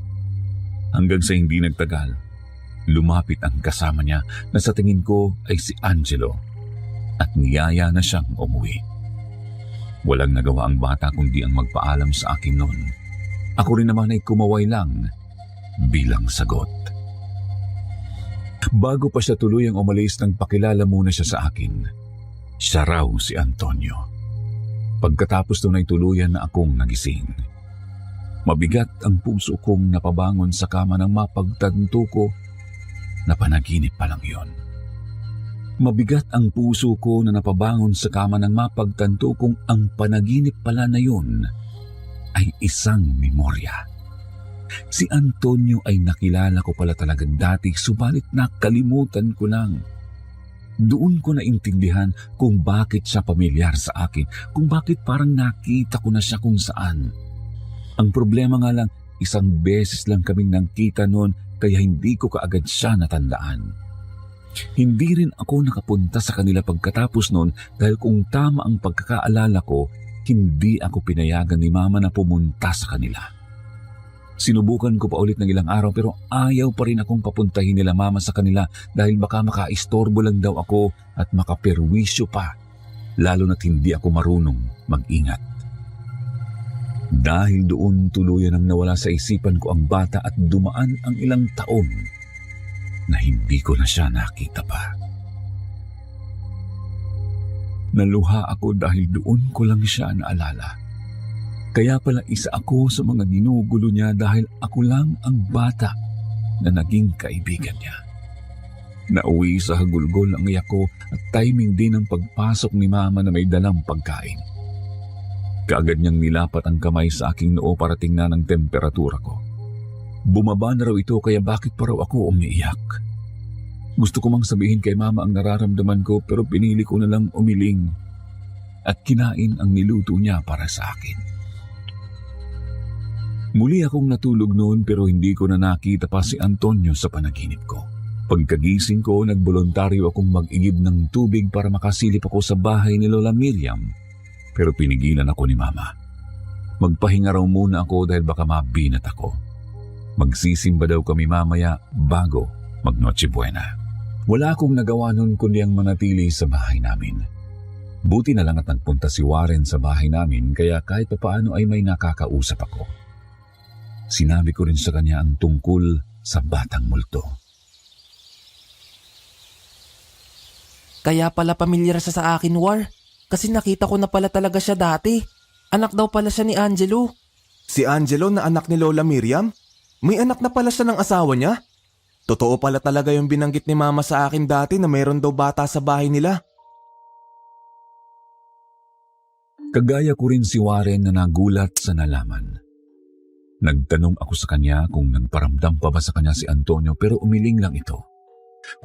Hanggang sa hindi nagtagal, lumapit ang kasama niya na sa tingin ko ay si Angelo. At niyaya na siyang umuwi. Walang nagawa ang bata kundi ang magpaalam sa akin noon. Ako rin naman ay kumaway lang bilang sagot. Bago pa siya tuluyang umalis nang pakilala muna siya sa akin. Siya raw si Antonio. Pagkatapos doon ay tuluyan na akong nagising. Mabigat ang puso kong napabangon sa kama nang mapagtanto ko na panaginip pa lang yun. Mabigat ang puso ko na napabangon sa kama nang mapagtanto kong ang panaginip pala na yun ay isang memorya. Si Antonio ay nakilala ko pala talaga dati subalit nakalimutan ko lang. Doon ko naintindihan kung bakit siya pamilyar sa akin, kung bakit parang nakita ko na siya kung saan. Ang problema nga lang, isang beses lang kaming nagkita noon kaya hindi ko kaagad siya natandaan. Hindi rin ako nakapunta sa kanila pagkatapos noon dahil kung tama ang pagkakaalala ko, hindi ako pinayagan ni Mama na pumunta sa kanila. Sinubukan ko pa ulit ng ilang araw pero ayaw pa rin akong papuntahin nila Mama sa kanila dahil baka makaistorbo lang daw ako at makaperwisyo pa, lalo na't hindi ako marunong mag-ingat. Dahil doon tuluyan ang nawala sa isipan ko ang bata at dumaan ang ilang taon na hindi ko na siya nakita pa. Naluha ako dahil doon ko lang siya naalala. Kaya pala isa ako sa mga ginugulo niya dahil ako lang ang bata na naging kaibigan niya. Nauwi sa hagulgol ang iyak ko at timing din ang pagpasok ni Mama na may dalang pagkain. Kaagad niyang nilapat ang kamay sa aking noo para tingnan ang temperatura ko. Bumaba na raw ito kaya bakit pa raw ako umiiyak? Gusto ko mang sabihin kay Mama ang nararamdaman ko pero pinili ko na lang umiling at kinain ang niluto niya para sa akin. Muli akong natulog noon pero hindi ko na nakita pa si Antonio sa panaginip ko. Pagkagising ko, nagboluntaryo akong mag-igib ng tubig para makasilip ako sa bahay ni Lola Miriam pero pinigilan ako ni Mama. Magpahinga raw muna ako dahil baka mabinat ako. Magsisimba daw kami mamaya bago mag-Noche Buena. Wala akong nagawa noon kundi ang manatili sa bahay namin. Buti na lang at nagpunta si Warren sa bahay namin kaya kahit papaano ay may nakakausap ako. Sinabi ko rin sa kanya ang tungkol sa batang multo. Kaya pala pamilyar siya sa akin, War. Kasi nakita ko na pala talaga siya dati. Anak daw pala siya ni Angelo. Si Angelo na anak ni Lola Miriam? May anak na pala siya ng asawa niya? Totoo pala talaga yung binanggit ni Mama sa akin dati na mayroon daw bata sa bahay nila. Kagaya ko rin si Warren na nagulat sa nalaman. Nagtanong ako sa kanya kung nagparamdam pa ba sa kanya si Antonio pero umiling lang ito.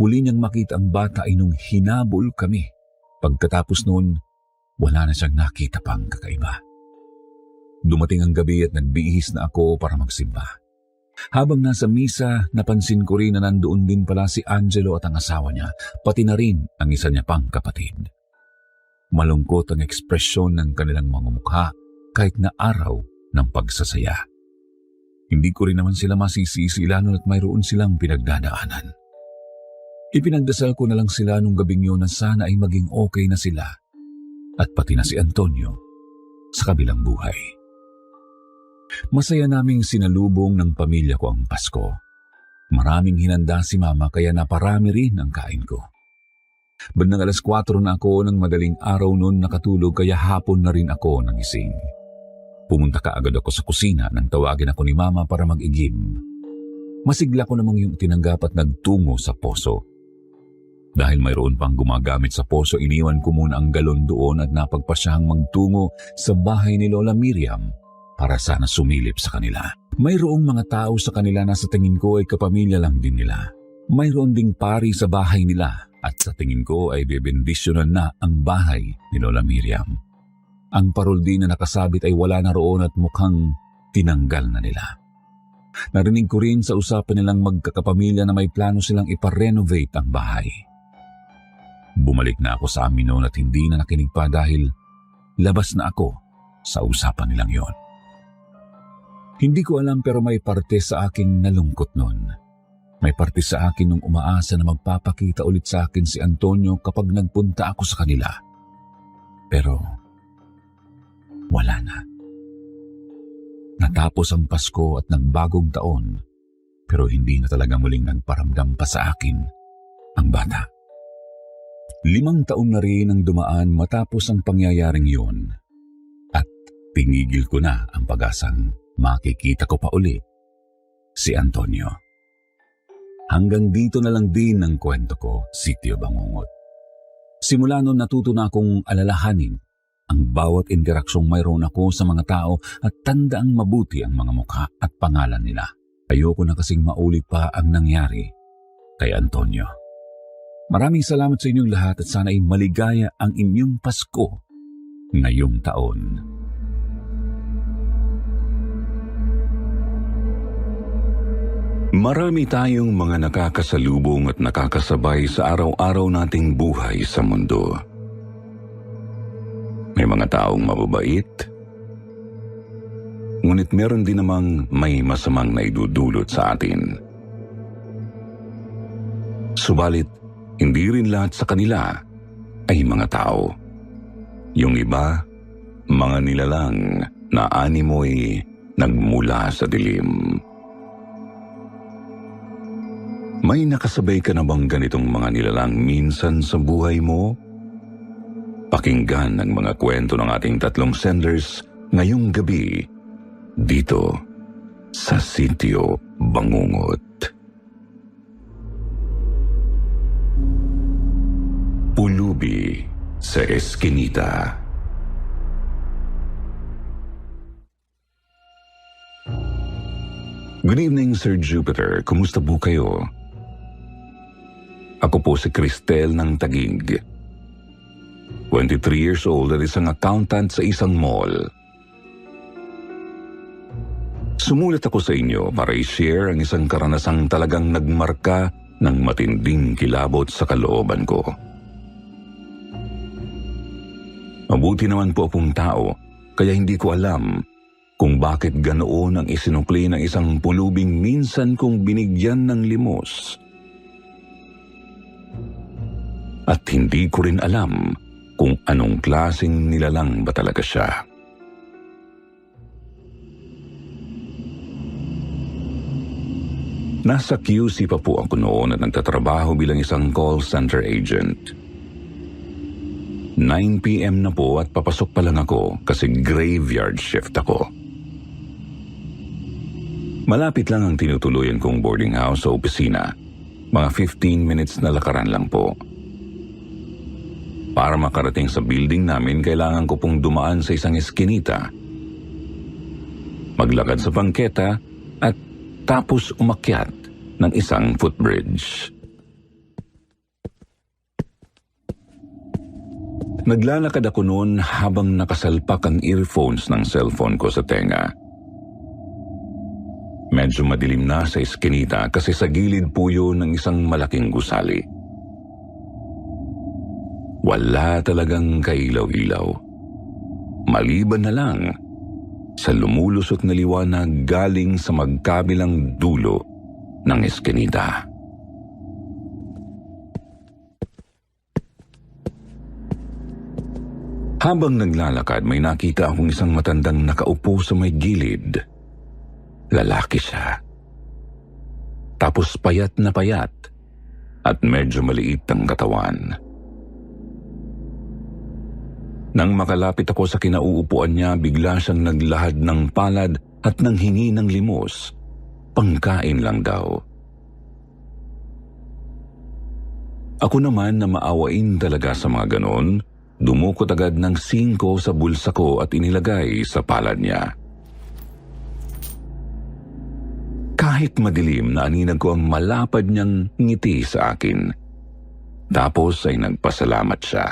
Huli niyang makita ang bata ay nung hinabol kami. Pagkatapos noon, wala na siyang nakita pang kakaiba. Dumating ang gabi at nagbihis na ako para magsimba. Habang nasa misa, napansin ko rin na nandoon din pala si Angelo at ang asawa niya, pati na rin ang isa niya pang kapatid. Malungkot ang ekspresyon ng kanilang mga mukha kahit na araw ng pagsasaya. Hindi ko rin naman sila masisisi lalo at mayroon silang pinagdadaanan. Ipinagdasal ko na lang sila nung gabing yun na sana ay maging okay na sila at pati na si Antonio sa kabilang buhay. Masaya naming sinalubong ng pamilya ko ang Pasko. Maraming hinanda si Mama kaya naparami rin ang kain ko. Bandang 4:00 na ako ng madaling araw noon nakatulog kaya hapon na rin ako nagising. Pumunta kaagad ako sa kusina nang tawagin ako ni Mama para mag-igib. Masigla ko namang yung tinanggap at nagtungo sa poso. Dahil mayroon pang gumagamit sa poso, iniwan ko muna ang galon doon at napagpasyahang magtungo sa bahay ni Lola Miriam para sana sumilip sa kanila. Mayroong mga tao sa kanila na sa tingin ko ay kapamilya lang din nila. Mayroon ding pari sa bahay nila at sa tingin ko ay bebendisyonan na ang bahay ni Lola Miriam. Ang parol din na nakasabit ay wala na roon at mukhang tinanggal na nila. Narinig ko rin sa usapan nilang magkakapamilya na may plano silang iparenovate ang bahay. Bumalik na ako sa amin noon at hindi na nakinig pa dahil labas na ako sa usapan nilang yon. Hindi ko alam pero may parte sa akin nalungkot noon. May parte sa akin nung umaasa na magpapakita ulit sa akin si Antonio kapag nagpunta ako sa kanila. Pero wala na. Natapos ang Pasko at nagbagong taon pero hindi na talaga muling nagparamdam pa sa akin ang bata. 5 taon na rin ang dumaan matapos ang pangyayaring yun at pinigil ko na ang pag-asang makikita ko pa uli si Antonio. Hanggang dito na lang din ang kwento ko, Sitio Bangungot. Simula noon natuto na akong alalahanin ang bawat interaksyong mayroon ako sa mga tao at tandaang mabuti ang mga mukha at pangalan nila. Ayoko na kasing maulit pa ang nangyari kay Antonio. Maraming salamat sa inyong lahat at sana ay maligaya ang inyong Pasko ngayong taon. Marami tayong mga nakakasalubong at nakakasabay sa araw-araw nating buhay sa mundo. May mga taong mababait, ngunit meron din namang may masamang naidudulot sa atin. Subalit, hindi rin lahat sa kanila ay mga tao. Yung iba, mga nilalang na animoy nagmula sa dilim. May nakasabay ka na bang ganitong mga nilalang minsan sa buhay mo? Pakinggan ang mga kwento ng ating 3 senders ngayong gabi dito sa Sitio Bangungot. Pulubi sa Eskinita. Good evening, Sir Jupiter. Kumusta po kayo? Ako po si Cristel ng Taguig. 23 years old at isang accountant sa isang mall. Sumulat ako sa inyo para i-share ang isang karanasang talagang nagmarka ng matinding kilabot sa kalooban ko. Mabuti naman po akong tao, kaya hindi ko alam kung bakit ganoon ang isinukli ng isang pulubing minsan kong binigyan ng limos. At hindi ko rin alam kung anong klaseng nilalang ba talaga siya. Nasa QC pa po ako noon at nagtatrabaho bilang isang call center agent. 9 p.m. na po at papasok pa lang ako kasi graveyard shift ako. Malapit lang ang tinutuluyan kong boarding house sa opisina. Mga 15 minutes na lakaran lang po. Para makarating sa building namin, kailangan ko pong dumaan sa isang eskinita, maglakad sa bangketa at tapos umakyat ng isang footbridge. Naglalakad ako noon habang nakasalpak ang earphones ng cellphone ko sa tenga. Medyo madilim na sa eskinita kasi sa gilid po yun ng isang malaking gusali. Wala talagang kailaw-ilaw. Maliban na lang sa lumulusot na liwanag galing sa magkabilang dulo ng eskinita. Habang naglalakad, may nakita akong isang matandang nakaupo sa may gilid. Lalaki siya. Tapos payat na payat at medyo maliit ang katawan. Nang makalapit ako sa kinauupuan niya, bigla siyang naglahad ng palad at nanghingi ng limos. Pangkain lang daw. Ako naman na maawain talaga sa mga ganon, dumukot agad ng 5 sa bulsa ko at inilagay sa palad niya. Kahit madilim, naaninag ko ang malapad niyang ngiti sa akin. Tapos ay nagpasalamat siya.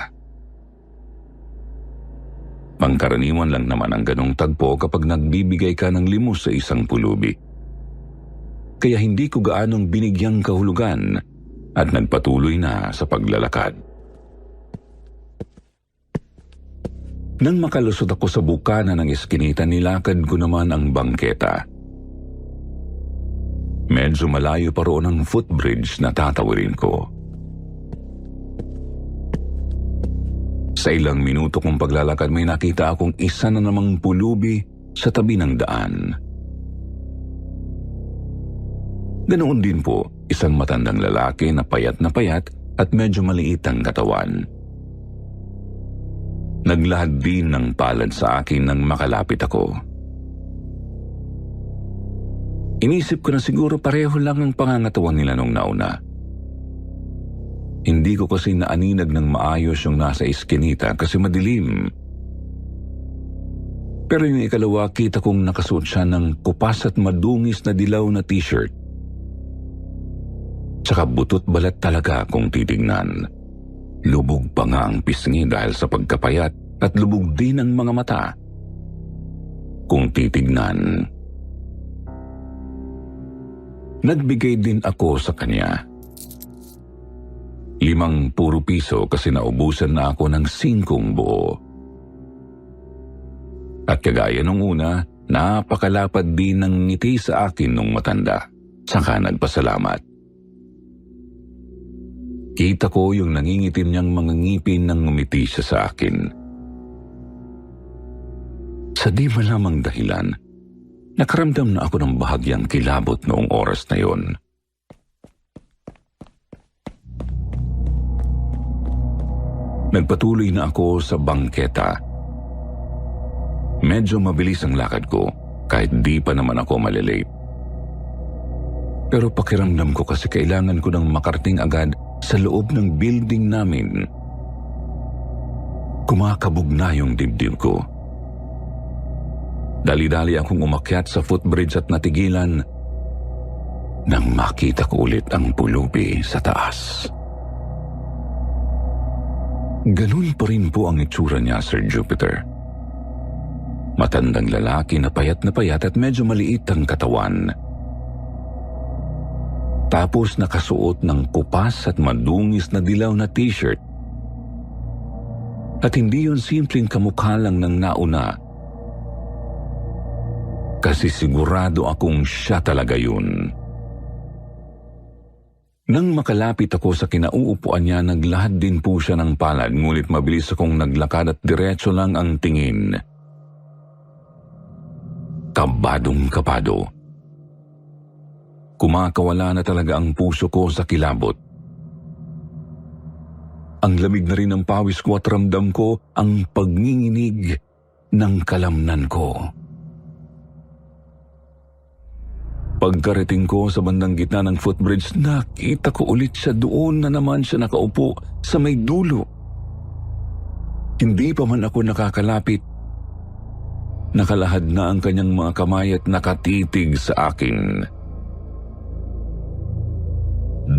Pangkaraniwan lang naman ang ganong tagpo kapag nagbibigay ka ng limos sa isang pulubi. Kaya hindi ko gaanong binigyang kahulugan at nagpatuloy na sa paglalakad. Nang makalusot ako sa bukana ng eskinita, nilakad ko naman ang bangketa. Medyo malayo pa roon ang footbridge na tatawirin ko. Sa ilang minuto kong paglalakad, may nakita akong isa na namang pulubi sa tabi ng daan. Ganoon din po, isang matandang lalaki na payat at medyo maliit ang katawan. Naglahad din ng palad sa akin nang makalapit ako. Inisip ko na siguro pareho lang ang pangangatawan nila nung nauna. Hindi ko kasi naaninag ng maayos yung nasa eskinita kasi madilim. Pero yung ikalawa, kita kong nakasuot siya ng kupas at madungis na dilaw na t-shirt. Tsaka butot balat talaga kung titignan. Lubog pa nga ang pisngi dahil sa pagkapayat at lubog din ang mga mata kung titignan. Nagbigay din ako sa kanya. 5 puro piso kasi naubusan na ako ng 5 buo. At kagaya nung una, napakalapad din ng ngiti sa akin nung matanda. Saka nagpasalamat. Kita ko yung nangingitim niyang mga ngipin nang ngumiti siya sa akin. Sa di malamang dahilan, nakaramdam na ako ng bahagyang kilabot noong oras na yon. Nagpatuloy na ako sa bangketa. Medyo mabilis ang lakad ko, kahit di pa naman ako malilate. Pero pakiramdam ko kasi kailangan ko nang makarating agad sa loob ng building namin. Kumakabog na yung dibdib ko. Dali-dali akong umakyat sa footbridge at natigilan nang makita ko ulit ang pulubi sa taas. Ganun pa rin po ang itsura niya, Sir Jupiter. Matandang lalaki na payat at medyo maliit ang katawan. Tapos nakasuot ng kupas at madungis na dilaw na t-shirt. At hindi yun simpleng kamukha lang ng nauna. Kasi sigurado akong siya talaga yun. Nang makalapit ako sa kinauupuan niya, naglahad din po siya ng palad, ngunit mabilis akong naglakad at diretso lang ang tingin. Kabadong-kabado. Kumakawala na talaga ang puso ko sa kilabot. Ang lamig na rin ng pawis ko at ramdam ko ang pagninginig ng kalamnan ko. Pagkarating ko sa bandang gitna ng footbridge, nakita ko ulit siya. Doon na naman siya nakaupo sa may dulo. Hindi pa man ako nakakalapit. Nakalahad na ang kanyang mga kamay at nakatitig sa akin.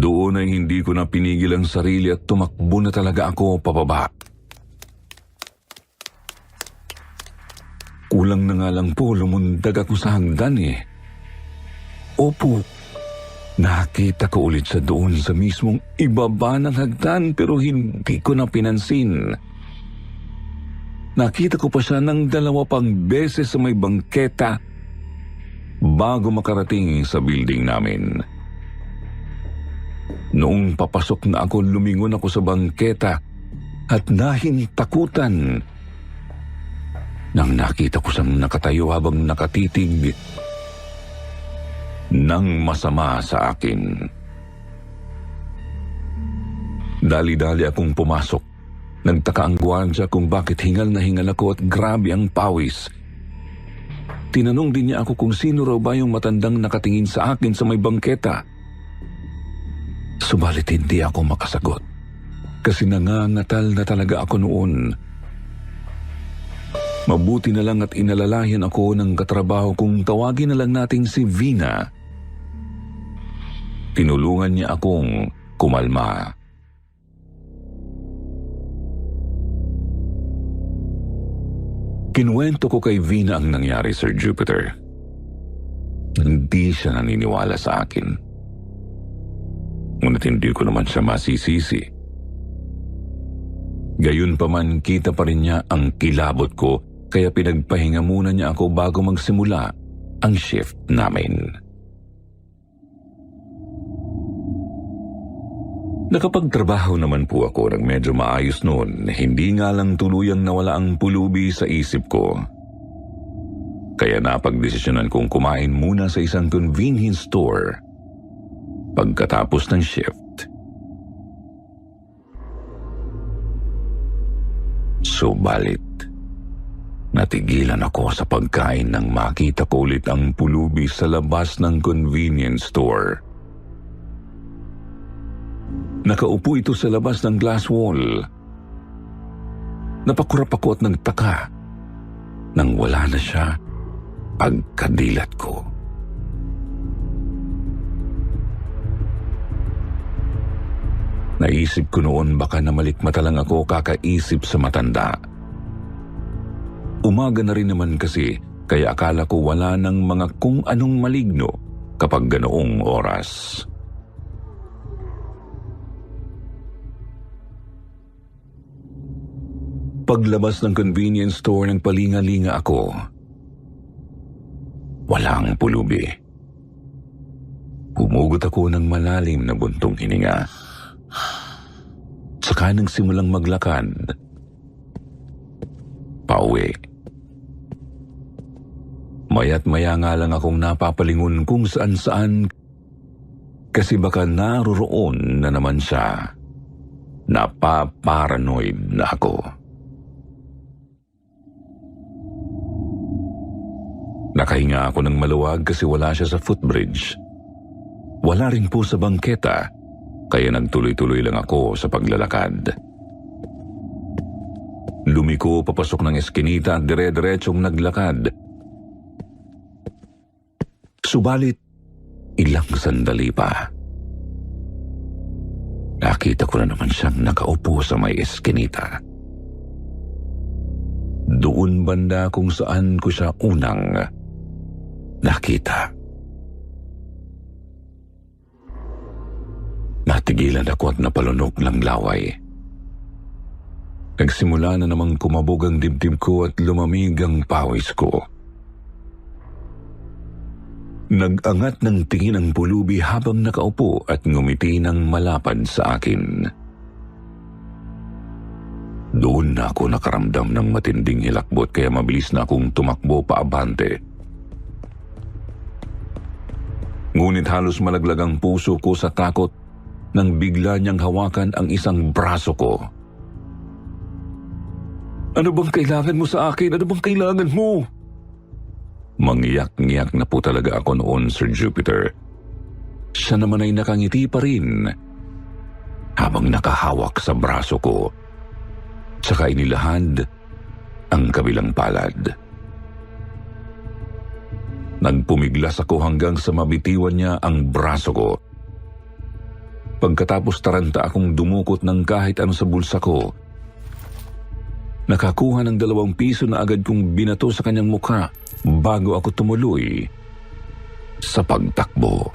Doon ay hindi ko na pinigil ang sarili at tumakbo na talaga ako pababa. Kulang na nga lang po, lumundag ako sa hagdan eh. Opo. Nakita ko ulit siya doon sa mismong ibaba ng hagdan pero hindi ko na pinansin. Nakita ko pa siya ng 2 pang beses sa may bangketa bago makarating sa building namin. Noong papasok na ako, lumingon ako sa bangketa at nahintakutan nang nakita ko siyang nakatayo habang nakatitig ng masama sa akin. Dali-dali akong pumasok. Nagtaka ang gwardiya kung bakit hingal na hingal ako at grabe ang pawis. Tinanong din niya ako kung sino raw ba yung matandang nakatingin sa akin sa may bangketa. Subalit hindi ako makasagot kasi nangangatal na talaga ako noon. Mabuti na lang at inalalayan ako ng katrabaho kung tawagin na lang natin si Vina. Tinulungan niya akong kumalma. Kinuwento ko kay Vina ang nangyari, Sir Jupiter. Hindi siya naniniwala sa akin. Ngunit hindi ko naman siya masisisi. Gayunpaman, kita pa rin niya ang kilabot ko, kaya pinagpahinga muna niya ako bago magsimula ang shift namin. Nakapagtrabaho naman po ako ng medyo maayos noon. Hindi nga lang tuluyang nawala ang pulubi sa isip ko. Kaya napagdesisyonan kong kumain muna sa isang convenience store pagkatapos ng shift. Subalit, natigilan ako sa pagkain nang makita ko ulit ang pulubi sa labas ng convenience store. Nakaupo ito sa labas ng glass wall. Napakurap ako at nagtaka nang wala na siya pagkadilat ko. Naisip ko noon baka namalikmata lang ako kakaisip sa matanda. Umaga na rin naman kasi kaya akala ko wala ng mga kung anong maligno kapag ganoong oras. Paglabas ng convenience store ng palinga-linga ako. Walang pulubi. Humugot ako ng malalim na buntong hininga. Saka nang simulang maglakad, pauwi. Maya't maya nga lang akong napapalingon kung saan-saan kasi baka naroroon na naman siya. Napaparanoid na ako. Nakahinga ako ng maluwag kasi wala siya sa footbridge. Wala rin po sa bangketa, kaya nagtuloy-tuloy lang ako sa paglalakad. Lumiko papasok ng eskinita at dire-diretsong naglakad. Subalit, ilang sandali pa. Nakita ko na naman siyang nakaupo sa may eskinita. Doon banda kung saan ko siya unang nakita. Natigilan ako at napalunok ng laway. Nagsimula na namang kumabog ang dibdib ko at lumamig ang pawis ko. Nag-angat ng tingin ang pulubi habang nakaupo at ngumiti ng malapad sa akin. Doon na ako nakaramdam ng matinding hilakbot kaya mabilis na akong tumakbo paabante. Ngunit halos malaglag ang puso ko sa takot nang bigla niyang hawakan ang isang braso ko. Ano bang kailangan mo sa akin? Ano bang kailangan mo? Mangiyak-ngiyak na po talaga ako noon, Sir Jupiter. Siya naman ay nakangiti pa rin habang nakahawak sa braso ko. Tsaka inilahad ang kabilang palad. Nagpumiglas ako hanggang sa mabitiwan niya ang braso ko. Pagkatapos taranta akong dumukot ng kahit ano sa bulsa ko. Nakakuha ng 2 piso na agad kong binato sa kanyang mukha bago ako tumuloy sa pagtakbo.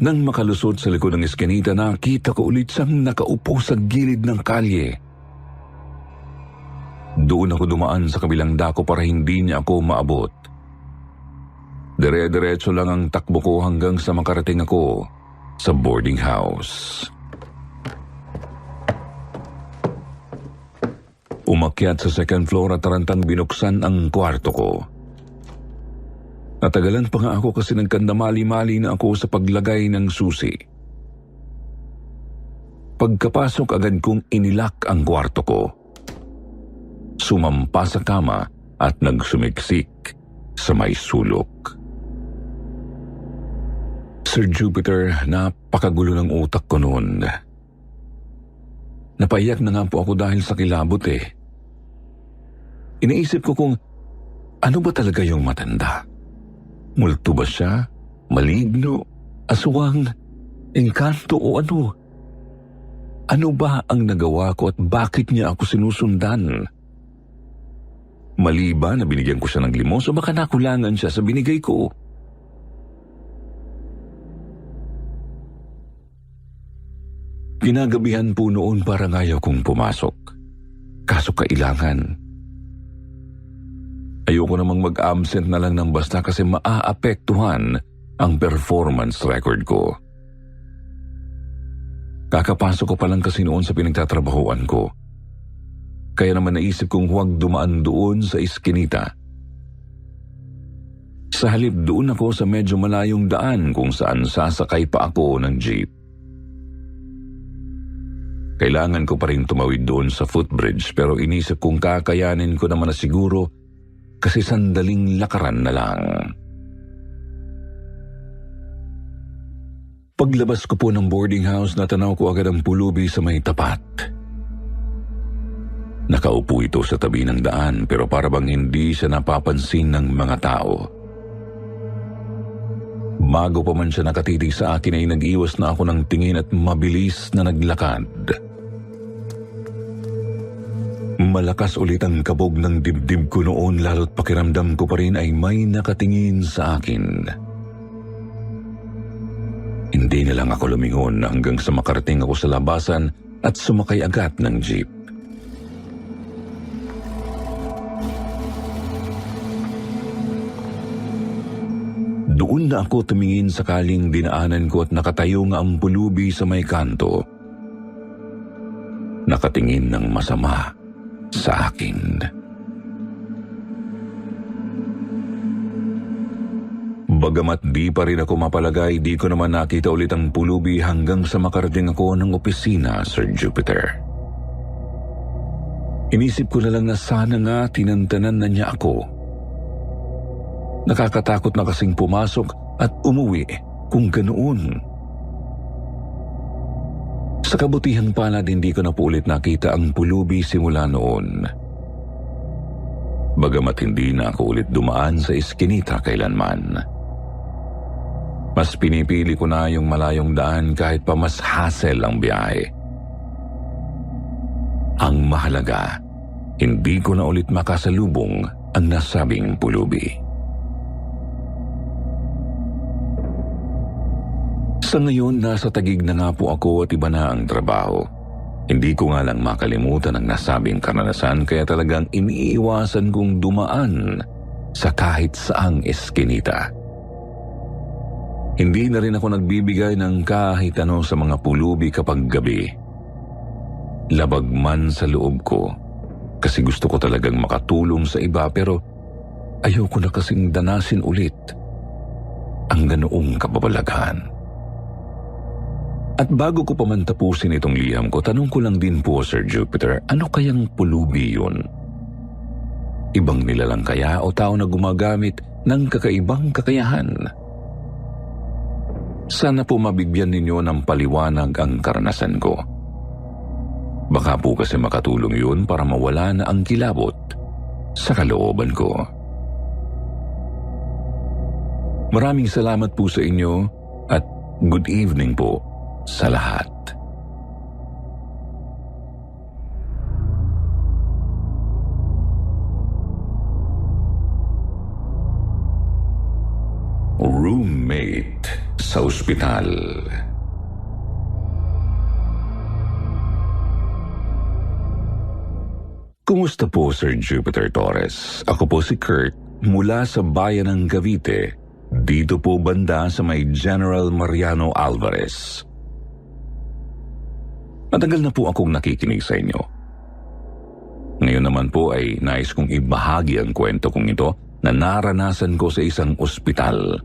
Nang makalusot sa likod ng eskinita, nakita ko ulit siyang nakaupo sa gilid ng kalye. Doon ako dumaan sa kabilang dako para hindi niya ako maabot. Dire-diretso lang ang takbo ko hanggang sa makarating ako sa boarding house. Umakyat sa second floor at tarantang binuksan ang kwarto ko. Natagalan pa nga ako kasi nagkandamali-mali na ako sa paglagay ng susi. Pagkapasok agad kong inilak ang kwarto ko. Sumampa sa kama at nagsumiksik sa may sulok. Sir Jupiter, napakagulo ng utak ko noon. Napaiyak na nga po ako dahil sa kilabot eh. Iniisip ko kung ano ba talaga yung matanda? Multo ba siya? Maligno? Aswang? Engkanto o ano? Ano ba ang nagawa ko at bakit niya ako sinusundan? Mali ba na binigyan ko siya ng limos o baka nakulangan siya sa binigay ko? Kinagabihan po noon parang ayaw kong pumasok. Kaso kailangan. Ayoko namang mag-absent na lang ng basta kasi maaapektuhan ang performance record ko. Kakapasok ko pa lang kasi noon sa pinagtatrabahuan ko. Kaya naman naisip kong huwag dumaan doon sa iskinita. Sa halip doon ako sa medyo malayong daan kung saan sasakay pa ako ng jeep. Kailangan ko pa rin tumawid doon sa footbridge pero inisip kong kakayanin ko naman na siguro kasi sandaling lakaran na lang. Paglabas ko po ng boarding house, natanaw ko agad ang pulubi sa may tapat. Nakaupo ito sa tabi ng daan pero para bang hindi siya napapansin ng mga tao. Bago pa man siya nakatitig sa akin ay nag-iwas na ako ng tingin at mabilis na naglakad. Malakas ulit ang kabog ng dibdib ko noon lalo't pakiramdam ko pa rin ay may nakatingin sa akin. Hindi na lang ako lumingon hanggang sa makarating ako sa labasan at sumakay agad ng jeep. Doon na ako tumingin sakaling dinaanan ko at nakatayo nga ang pulubi sa may kanto. Nakatingin ng masama sa akin. Bagamat di pa rin ako mapalagay, di ko naman nakita ulit ang pulubi hanggang sa makarating ako ng opisina, Sir Jupiter. Inisip ko na lang na sana nga tinantanan na niya ako. Nakakatakot na kasing pumasok at umuwi kung ganoon. Sa kabutihan palad, hindi ko na po ulit nakita ang pulubi simula noon. Bagamat hindi na ako ulit dumaan sa iskinita kailanman. Mas pinipili ko na yung malayong daan kahit pa mas hassle ang biyahe. Ang mahalaga, hindi ko na ulit makasalubong ang nasabing pulubi. Sa ngayon, nasa Taguig na nga po ako at iba na ang trabaho. Hindi ko nga lang makalimutan ang nasabing karanasan kaya talagang iniiwasan kong dumaan sa kahit saang eskinita. Hindi na rin ako nagbibigay ng kahit ano sa mga pulubi kapag gabi. Labag man sa loob ko kasi gusto ko talagang makatulong sa iba pero ayoko na kasing danasin ulit ang ganoong kababalaghan. At bago ko pa man tapusin itong liham ko, tanong ko lang din po, Sir Jupiter, ano kayang pulubi yun? Ibang nilalang kaya o tao na gumagamit ng kakaibang kakayahan? Sana po mabigyan ninyo ng paliwanag ang karanasan ko. Baka po kasi makatulong yun para mawala na ang kilabot sa kalooban ko. Maraming salamat po sa inyo at good evening po sa lahat. sa ospital. Kumusta po, Sir Jupiter Torres? Ako po si Kurt mula sa bayan ng Cavite, dito po banda sa may General Mariano Alvarez. Matagal na po akong nakikinig sa inyo. Ngayon naman po ay nais kong ibahagi ang kwento kong ito na naranasan ko sa isang ospital.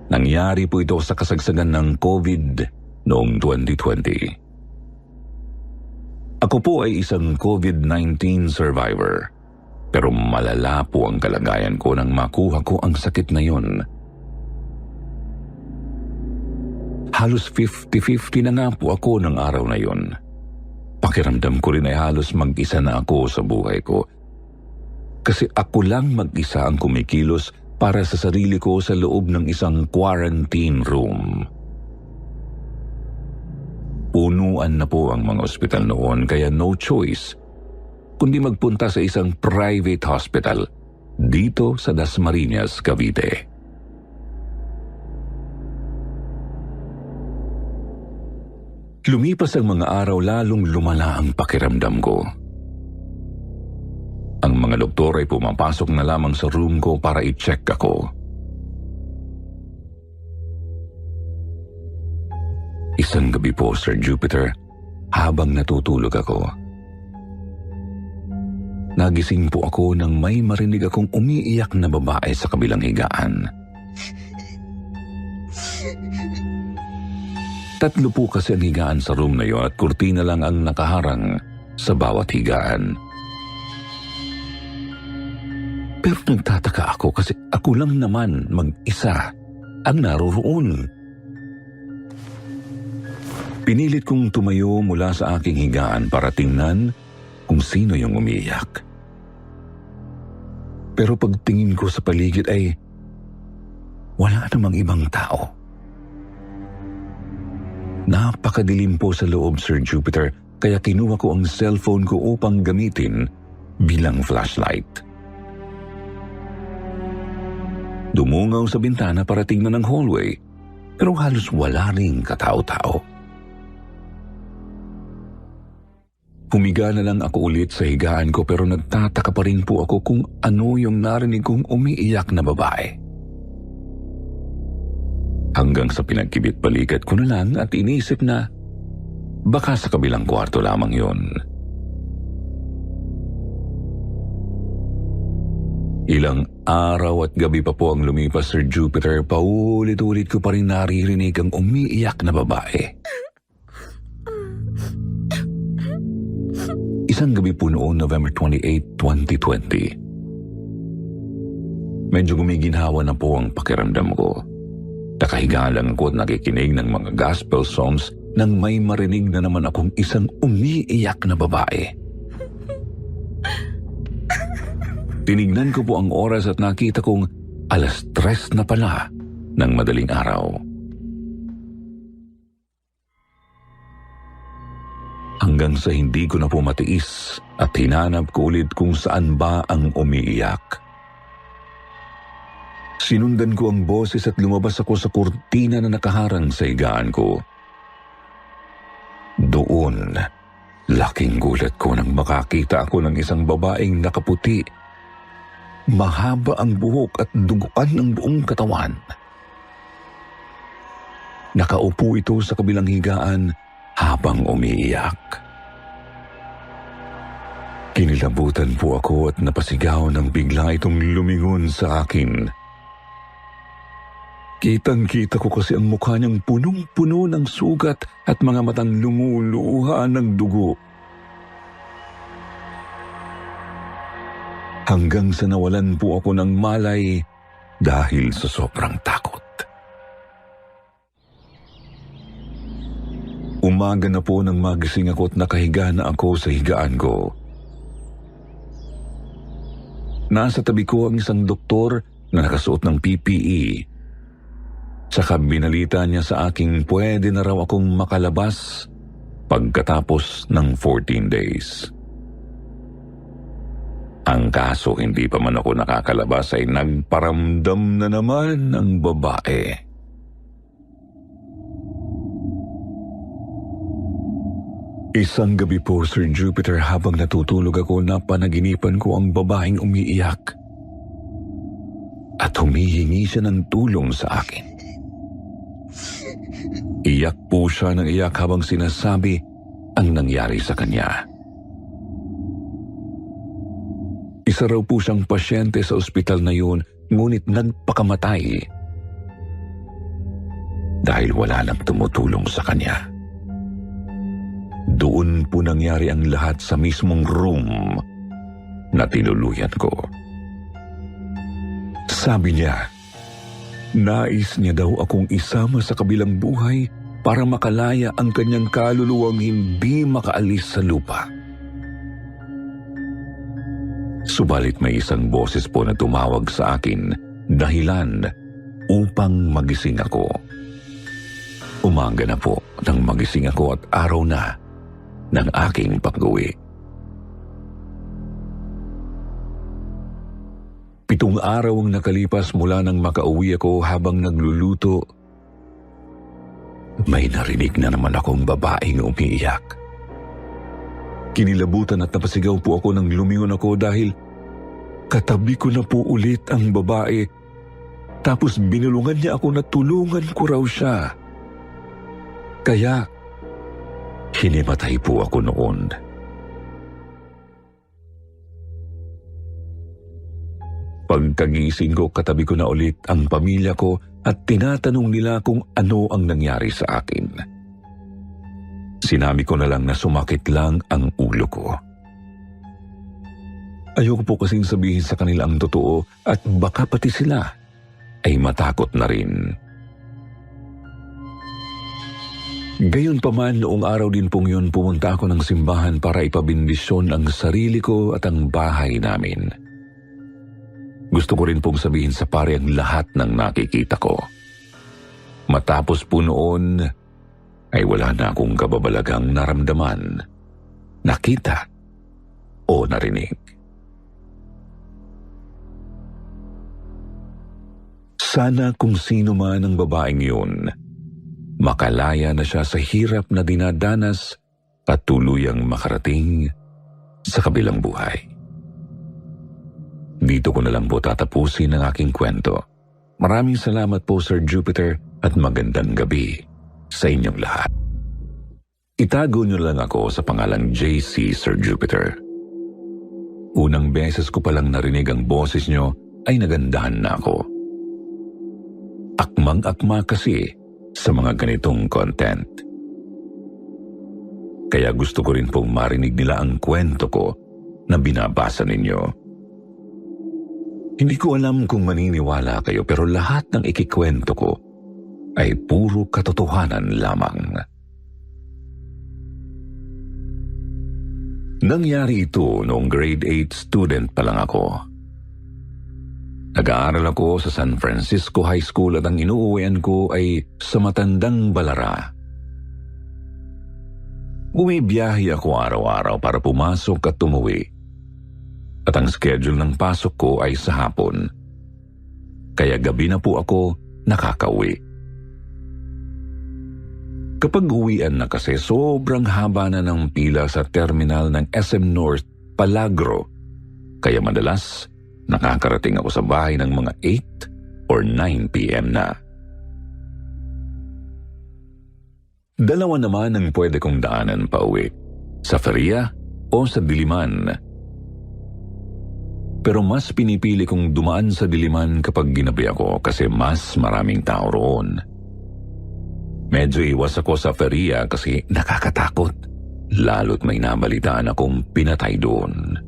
Nangyari po ito sa kasagsagan ng COVID noong 2020. Ako po ay isang COVID-19 survivor, pero malala po ang kalagayan ko nang makuha ko ang sakit na yun. Halos 50-50 na nga po ako ng araw na yun. Pakiramdam ko rin ay halos mag-isa na ako sa buhay ko. Kasi ako lang mag-isa ang kumikilos para sa sarili ko sa loob ng isang quarantine room. Punuan na po ang mga ospital noon kaya no choice kundi magpunta sa isang private hospital dito sa Dasmariñas, Cavite. Lumipas ang mga araw lalong lumala ang pakiramdam ko. Ang mga doktor ay pumapasok na lamang sa room ko para i-check ako. Isang gabi po, Sir Jupiter, habang natutulog ako. Nagising po ako nang may marinig akong umiiyak na babae sa kabilang higaan. 3 po kasi ang higaan sa room na yon at kurtina lang ang nakaharang sa bawat higaan. Pero nagtataka ako kasi ako lang naman mag-isa ang naroroon. Pinilit kong tumayo mula sa aking higaan para tingnan kung sino yung umiiyak. Pero pagtingin ko sa paligid ay wala namang ibang tao. Napakadilim po sa loob, Sir Jupiter, kaya kinuha ko ang cellphone ko upang gamitin bilang flashlight. Dumungaw sa bintana para tingnan ang hallway, pero halos wala ring katao-tao. Humiga na lang ako ulit sa higaan ko pero nagtataka pa rin po ako kung ano yung narinig kong umiiyak na babae. Hanggang sa pinagkibit-balikat ko na lang at inisip na baka sa kabilang kwarto lamang yon. Ilang araw at gabi pa po ang lumipas, Sir Jupiter, paulit-ulit ko pa rin naririnig ang umiiyak na babae. Isang gabi po noon, November 28, 2020. Medyo gumiginhawa na po ang pakiramdam ko. Nakahiga lang ako at nakikinig ng mga gospel songs nang may marinig na naman akong isang umiiyak na babae. Tinignan ko po ang oras at nakita kong 3:00 na pala ng madaling araw. Hanggang sa hindi ko na po matiis at hinanap ko ulit kung saan ba ang umiiyak. Sinundan ko ang boses at lumabas ako sa kurtina na nakaharang sa higaan ko. Doon, laking gulat ko nang makakita ako ng isang babaeng nakaputi. Mahaba ang buhok at duguan ng buong katawan. Nakaupo ito sa kabilang higaan habang umiiyak. Kinilabutan po ako at napasigaw nang bigla itong lumingon sa akin. Kitang-kita ko kasi ang mukha niyang punong-puno ng sugat at mga matang lumuluha ng dugo. Hanggang sa nawalan po ako ng malay dahil sa sobrang takot. Umaga na po nang magising ako at nakahiga na ako sa higaan ko. Nasa tabi ko ang isang doktor na nakasuot ng PPE. Tsaka binalita niya sa aking pwede na raw akong makalabas pagkatapos ng 14 days. Ang kaso hindi pa man ako nakakalabas ay nagparamdam na naman ang babae. Isang gabi po, Sir Jupiter, habang natutulog ako, napanaginipan ko ang babaeng umiiyak. At humihingi siya ng tulong sa akin. Iyak po siya ng iyak habang sinasabi ang nangyari sa kanya. Isa raw po siyang pasyente sa ospital na yun, ngunit nagpakamatay dahil wala nang tumutulong sa kanya. Doon po nangyari ang lahat sa mismong room na tinuluyan ko. Sabi niya, nais niya daw akong isama sa kabilang buhay para makalaya ang kanyang kaluluwang hindi makaalis sa lupa. Subalit may isang boses po na tumawag sa akin, dahilan upang magising ako. Umaga na po nang magising ako at araw na ng aking pag-uwi. 7 araw ang nakalipas mula nang makauwi ako. Habang nagluluto, may narinig na naman akong babaeng umiiyak. Kinilabutan at napasigaw po ako nang lumingon ako dahil katabi ko na po ulit ang babae. Tapos binulungan niya ako na tulungan ko raw siya. Kaya hinimatay po ako noon. Pagkagising ko, katabi ko na ulit ang pamilya ko at tinatanong nila kung ano ang nangyari sa akin. Sinabi ko na lang na sumakit lang ang ulo ko. Ayoko po kasing sabihin sa kanila ang totoo at baka pati sila ay matakot na rin. Gayunpaman, noong araw din pong yun, pumunta ako ng simbahan para ipabindisyon ang sarili ko at ang bahay namin. Gusto ko rin pong sabihin sa pare ang lahat ng nakikita ko. Matapos po noon, ay wala na akong kababalagang naramdaman, nakita o narinig. Sana kung sino man ang babaeng yun, makalaya na siya sa hirap na dinadanas at tuluyang makarating sa kabilang buhay. Dito ko na lang po tatapusin ang aking kwento. Maraming salamat po, Sir Jupiter, at magandang gabi sa inyong lahat. Itago niyo lang ako sa pangalang JC, Sir Jupiter. Unang beses ko palang narinig ang boses niyo ay nagandahan na ako. Akmang-akma kasi sa mga ganitong content. Kaya gusto ko rin pong marinig nila ang kwento ko na binabasa ninyo. Hindi ko alam kung maniniwala kayo, pero lahat ng ikikwento ko ay puro katotohanan lamang. Nangyari ito noong grade 8 student pa lang ako. Nag-aaral ako sa San Francisco High School at ang inuuwian ko ay sa Matandang Balara. Bumibiyahe ako araw-araw para pumasok at umuwi. At ang schedule ng pasok ko ay sa hapon. Kaya gabi na po ako nakakauwi. Kapag uwian na kasi, sobrang haba na ng pila sa terminal ng SM North, Palagro. Kaya madalas, nakakarating ako sa bahay ng mga 8 or 9 p.m. na. Dalawa naman ang pwede kong daanan pa uwi. Sa Feria o sa Diliman. Pero mas pinipili kong dumaan sa Diliman kapag ginabi ako kasi mas maraming tao roon. Medyo iwas ako sa Feria kasi nakakatakot. Lalo't may nabalitaan akong pinatay doon.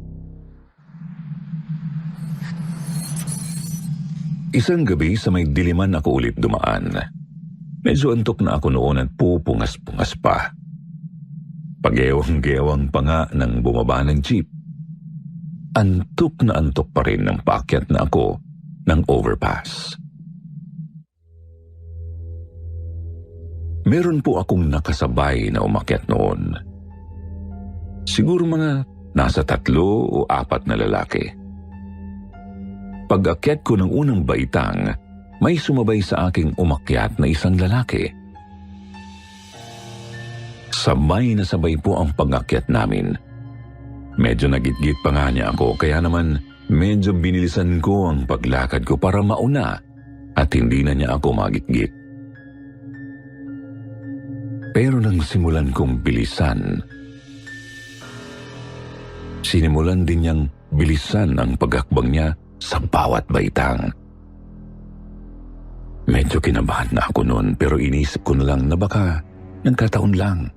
Isang gabi sa may Diliman ako ulit dumaan. Medyo antok na ako noon at pupungas-pungas pa. Pag-ewang-gewang pa nga nang bumaba ng jeep. Antok na antok pa rin ng paakyat na ako ng overpass. Meron po akong nakasabay na umakyat noon. Siguro mga nasa 3 o 4 na lalaki. Pag-akyat ko ng unang baitang, may sumabay sa aking umakyat na isang lalaki. Sabay na sabay po ang pag-akyat namin. Medyo nagitgit pa nga niya ako, kaya naman medyo binilisan ko ang paglakad ko para mauna at hindi na niya ako magitgit. Pero nang simulan kong bilisan, sinimulan din niyang bilisan ang pag-akbang niya sa bawat baitang. Medyo kinabahan na ako noon, pero inisip ko na lang na baka nagkataon lang.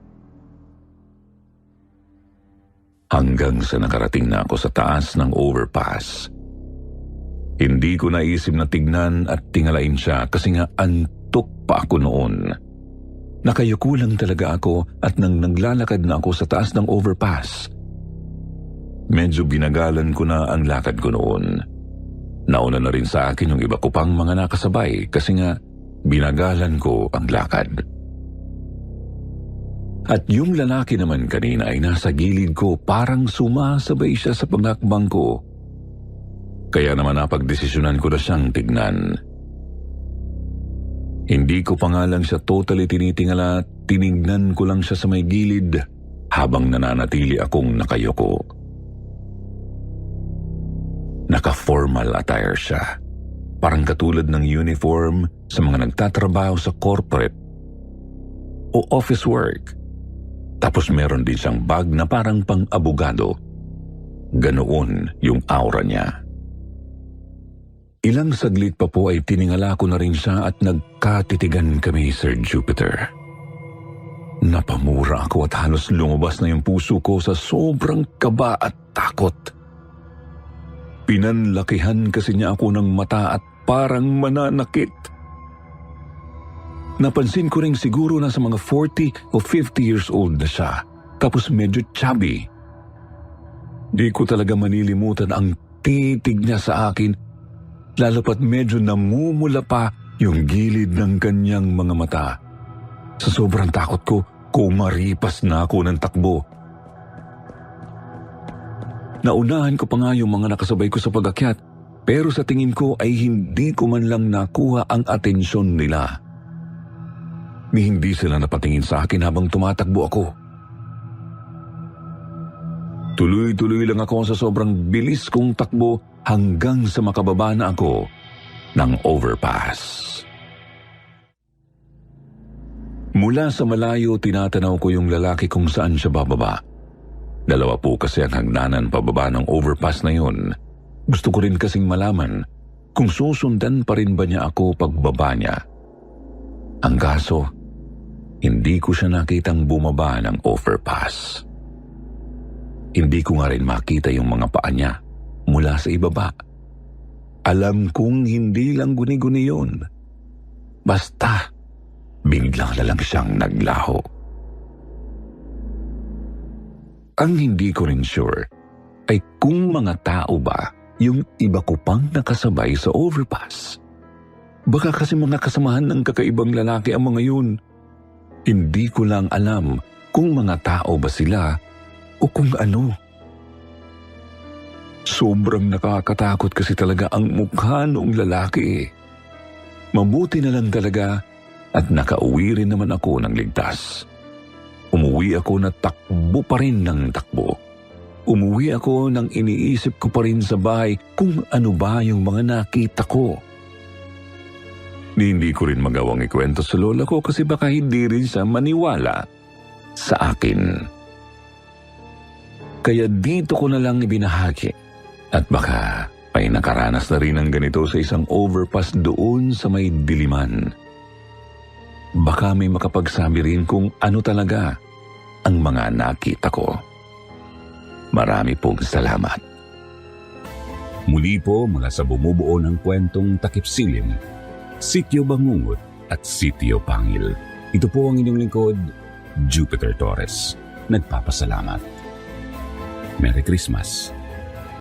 Hanggang sa nakarating na ako sa taas ng overpass. Hindi ko naisip na tignan at tingalain siya kasi nga antok pa ako noon. Nakayuko lang talaga ako at nang naglalakad na ako sa taas ng overpass, medyo binagalan ko na ang lakad ko noon. Nauna na rin sa akin yung iba ko pang mga nakasabay kasi nga binagalan ko ang lakad. At yung lalaki naman kanina ay nasa gilid ko, parang sumasabay siya sa pagakbang ko. Kaya naman napagdesisyonan ko na siyang tignan. Hindi ko pa nga lang siya totally tinitingala, tinignan ko lang siya sa may gilid habang nananatili akong nakayoko. Naka-formal attire siya. Parang katulad ng uniform sa mga nagtatrabaho sa corporate o office work. Tapos meron din siyang bag na parang pang-abogado. Ganoon yung aura niya. Ilang saglit pa po ay tiningala ko na rin siya at nagkatitigan kami, Sir Jupiter. Napamura ako at halos lumabas na yung puso ko sa sobrang kaba at takot. Pinanlakihan kasi niya ako ng mata at parang mananakit. Napansin ko rin siguro na sa mga 40 o 50 years old na siya, tapos medyo chubby. Di ko talaga manilimutan ang titig niya sa akin, lalo pat medyo namumula pa yung gilid ng kanyang mga mata. Sa sobrang takot ko, kumaripas na ako ng takbo. Naunahan ko pa nga yung mga nakasabay ko sa pag-akyat, pero sa tingin ko ay hindi ko man lang nakuha ang atensyon nila. Ni hindi sila napatingin sa akin habang tumatakbo ako. Tuloy-tuloy lang ako sa sobrang bilis kong takbo hanggang sa makababa na ako ng overpass. Mula sa malayo, tinatanaw ko yung lalaki kung saan siya bababa. 2 po kasi ang hagdanan pababa ng overpass na yun. Gusto ko rin kasing malaman kung susundan pa rin ba niya ako pagbaba niya. Ang kaso, hindi ko siya nakitang bumaba ng overpass. Hindi ko nga rin makita yung mga paa niya mula sa ibaba. Alam kong hindi lang guni-guni yun. Basta, biglang na lang siyang naglaho. Ang hindi ko rin sure ay kung mga tao ba yung iba ko pang nakasabay sa overpass. Baka kasi mga kasamahan ng kakaibang lalaki ang mga yun. Hindi ko lang alam kung mga tao ba sila o kung ano. Sobrang nakakatakot kasi talaga ang mukha noong lalaki. Mabuti na lang talaga at nakauwi rin naman ako ng ligtas. Umuwi ako na takbo pa rin ng takbo. Umuwi ako nang iniisip ko pa rin sa bahay kung ano ba yung mga nakita ko. Hindi ko rin magawang ikwento sa lola ko kasi baka hindi rin siya maniwala sa akin. Kaya dito ko na lang ibinahagi at baka ay nakaranas na rin ng ganito sa isang overpass doon sa may Diliman. Baka may makapagsabi rin kung ano talaga ang mga nakita ko. Marami pong salamat. Muli po mula sa bumubuo ng kwentong Takip Silim, Sitio Bangungot at Sitio Pangil. Ito po ang inyong lingkod, Jupiter Torres. Nagpapasalamat. Merry Christmas.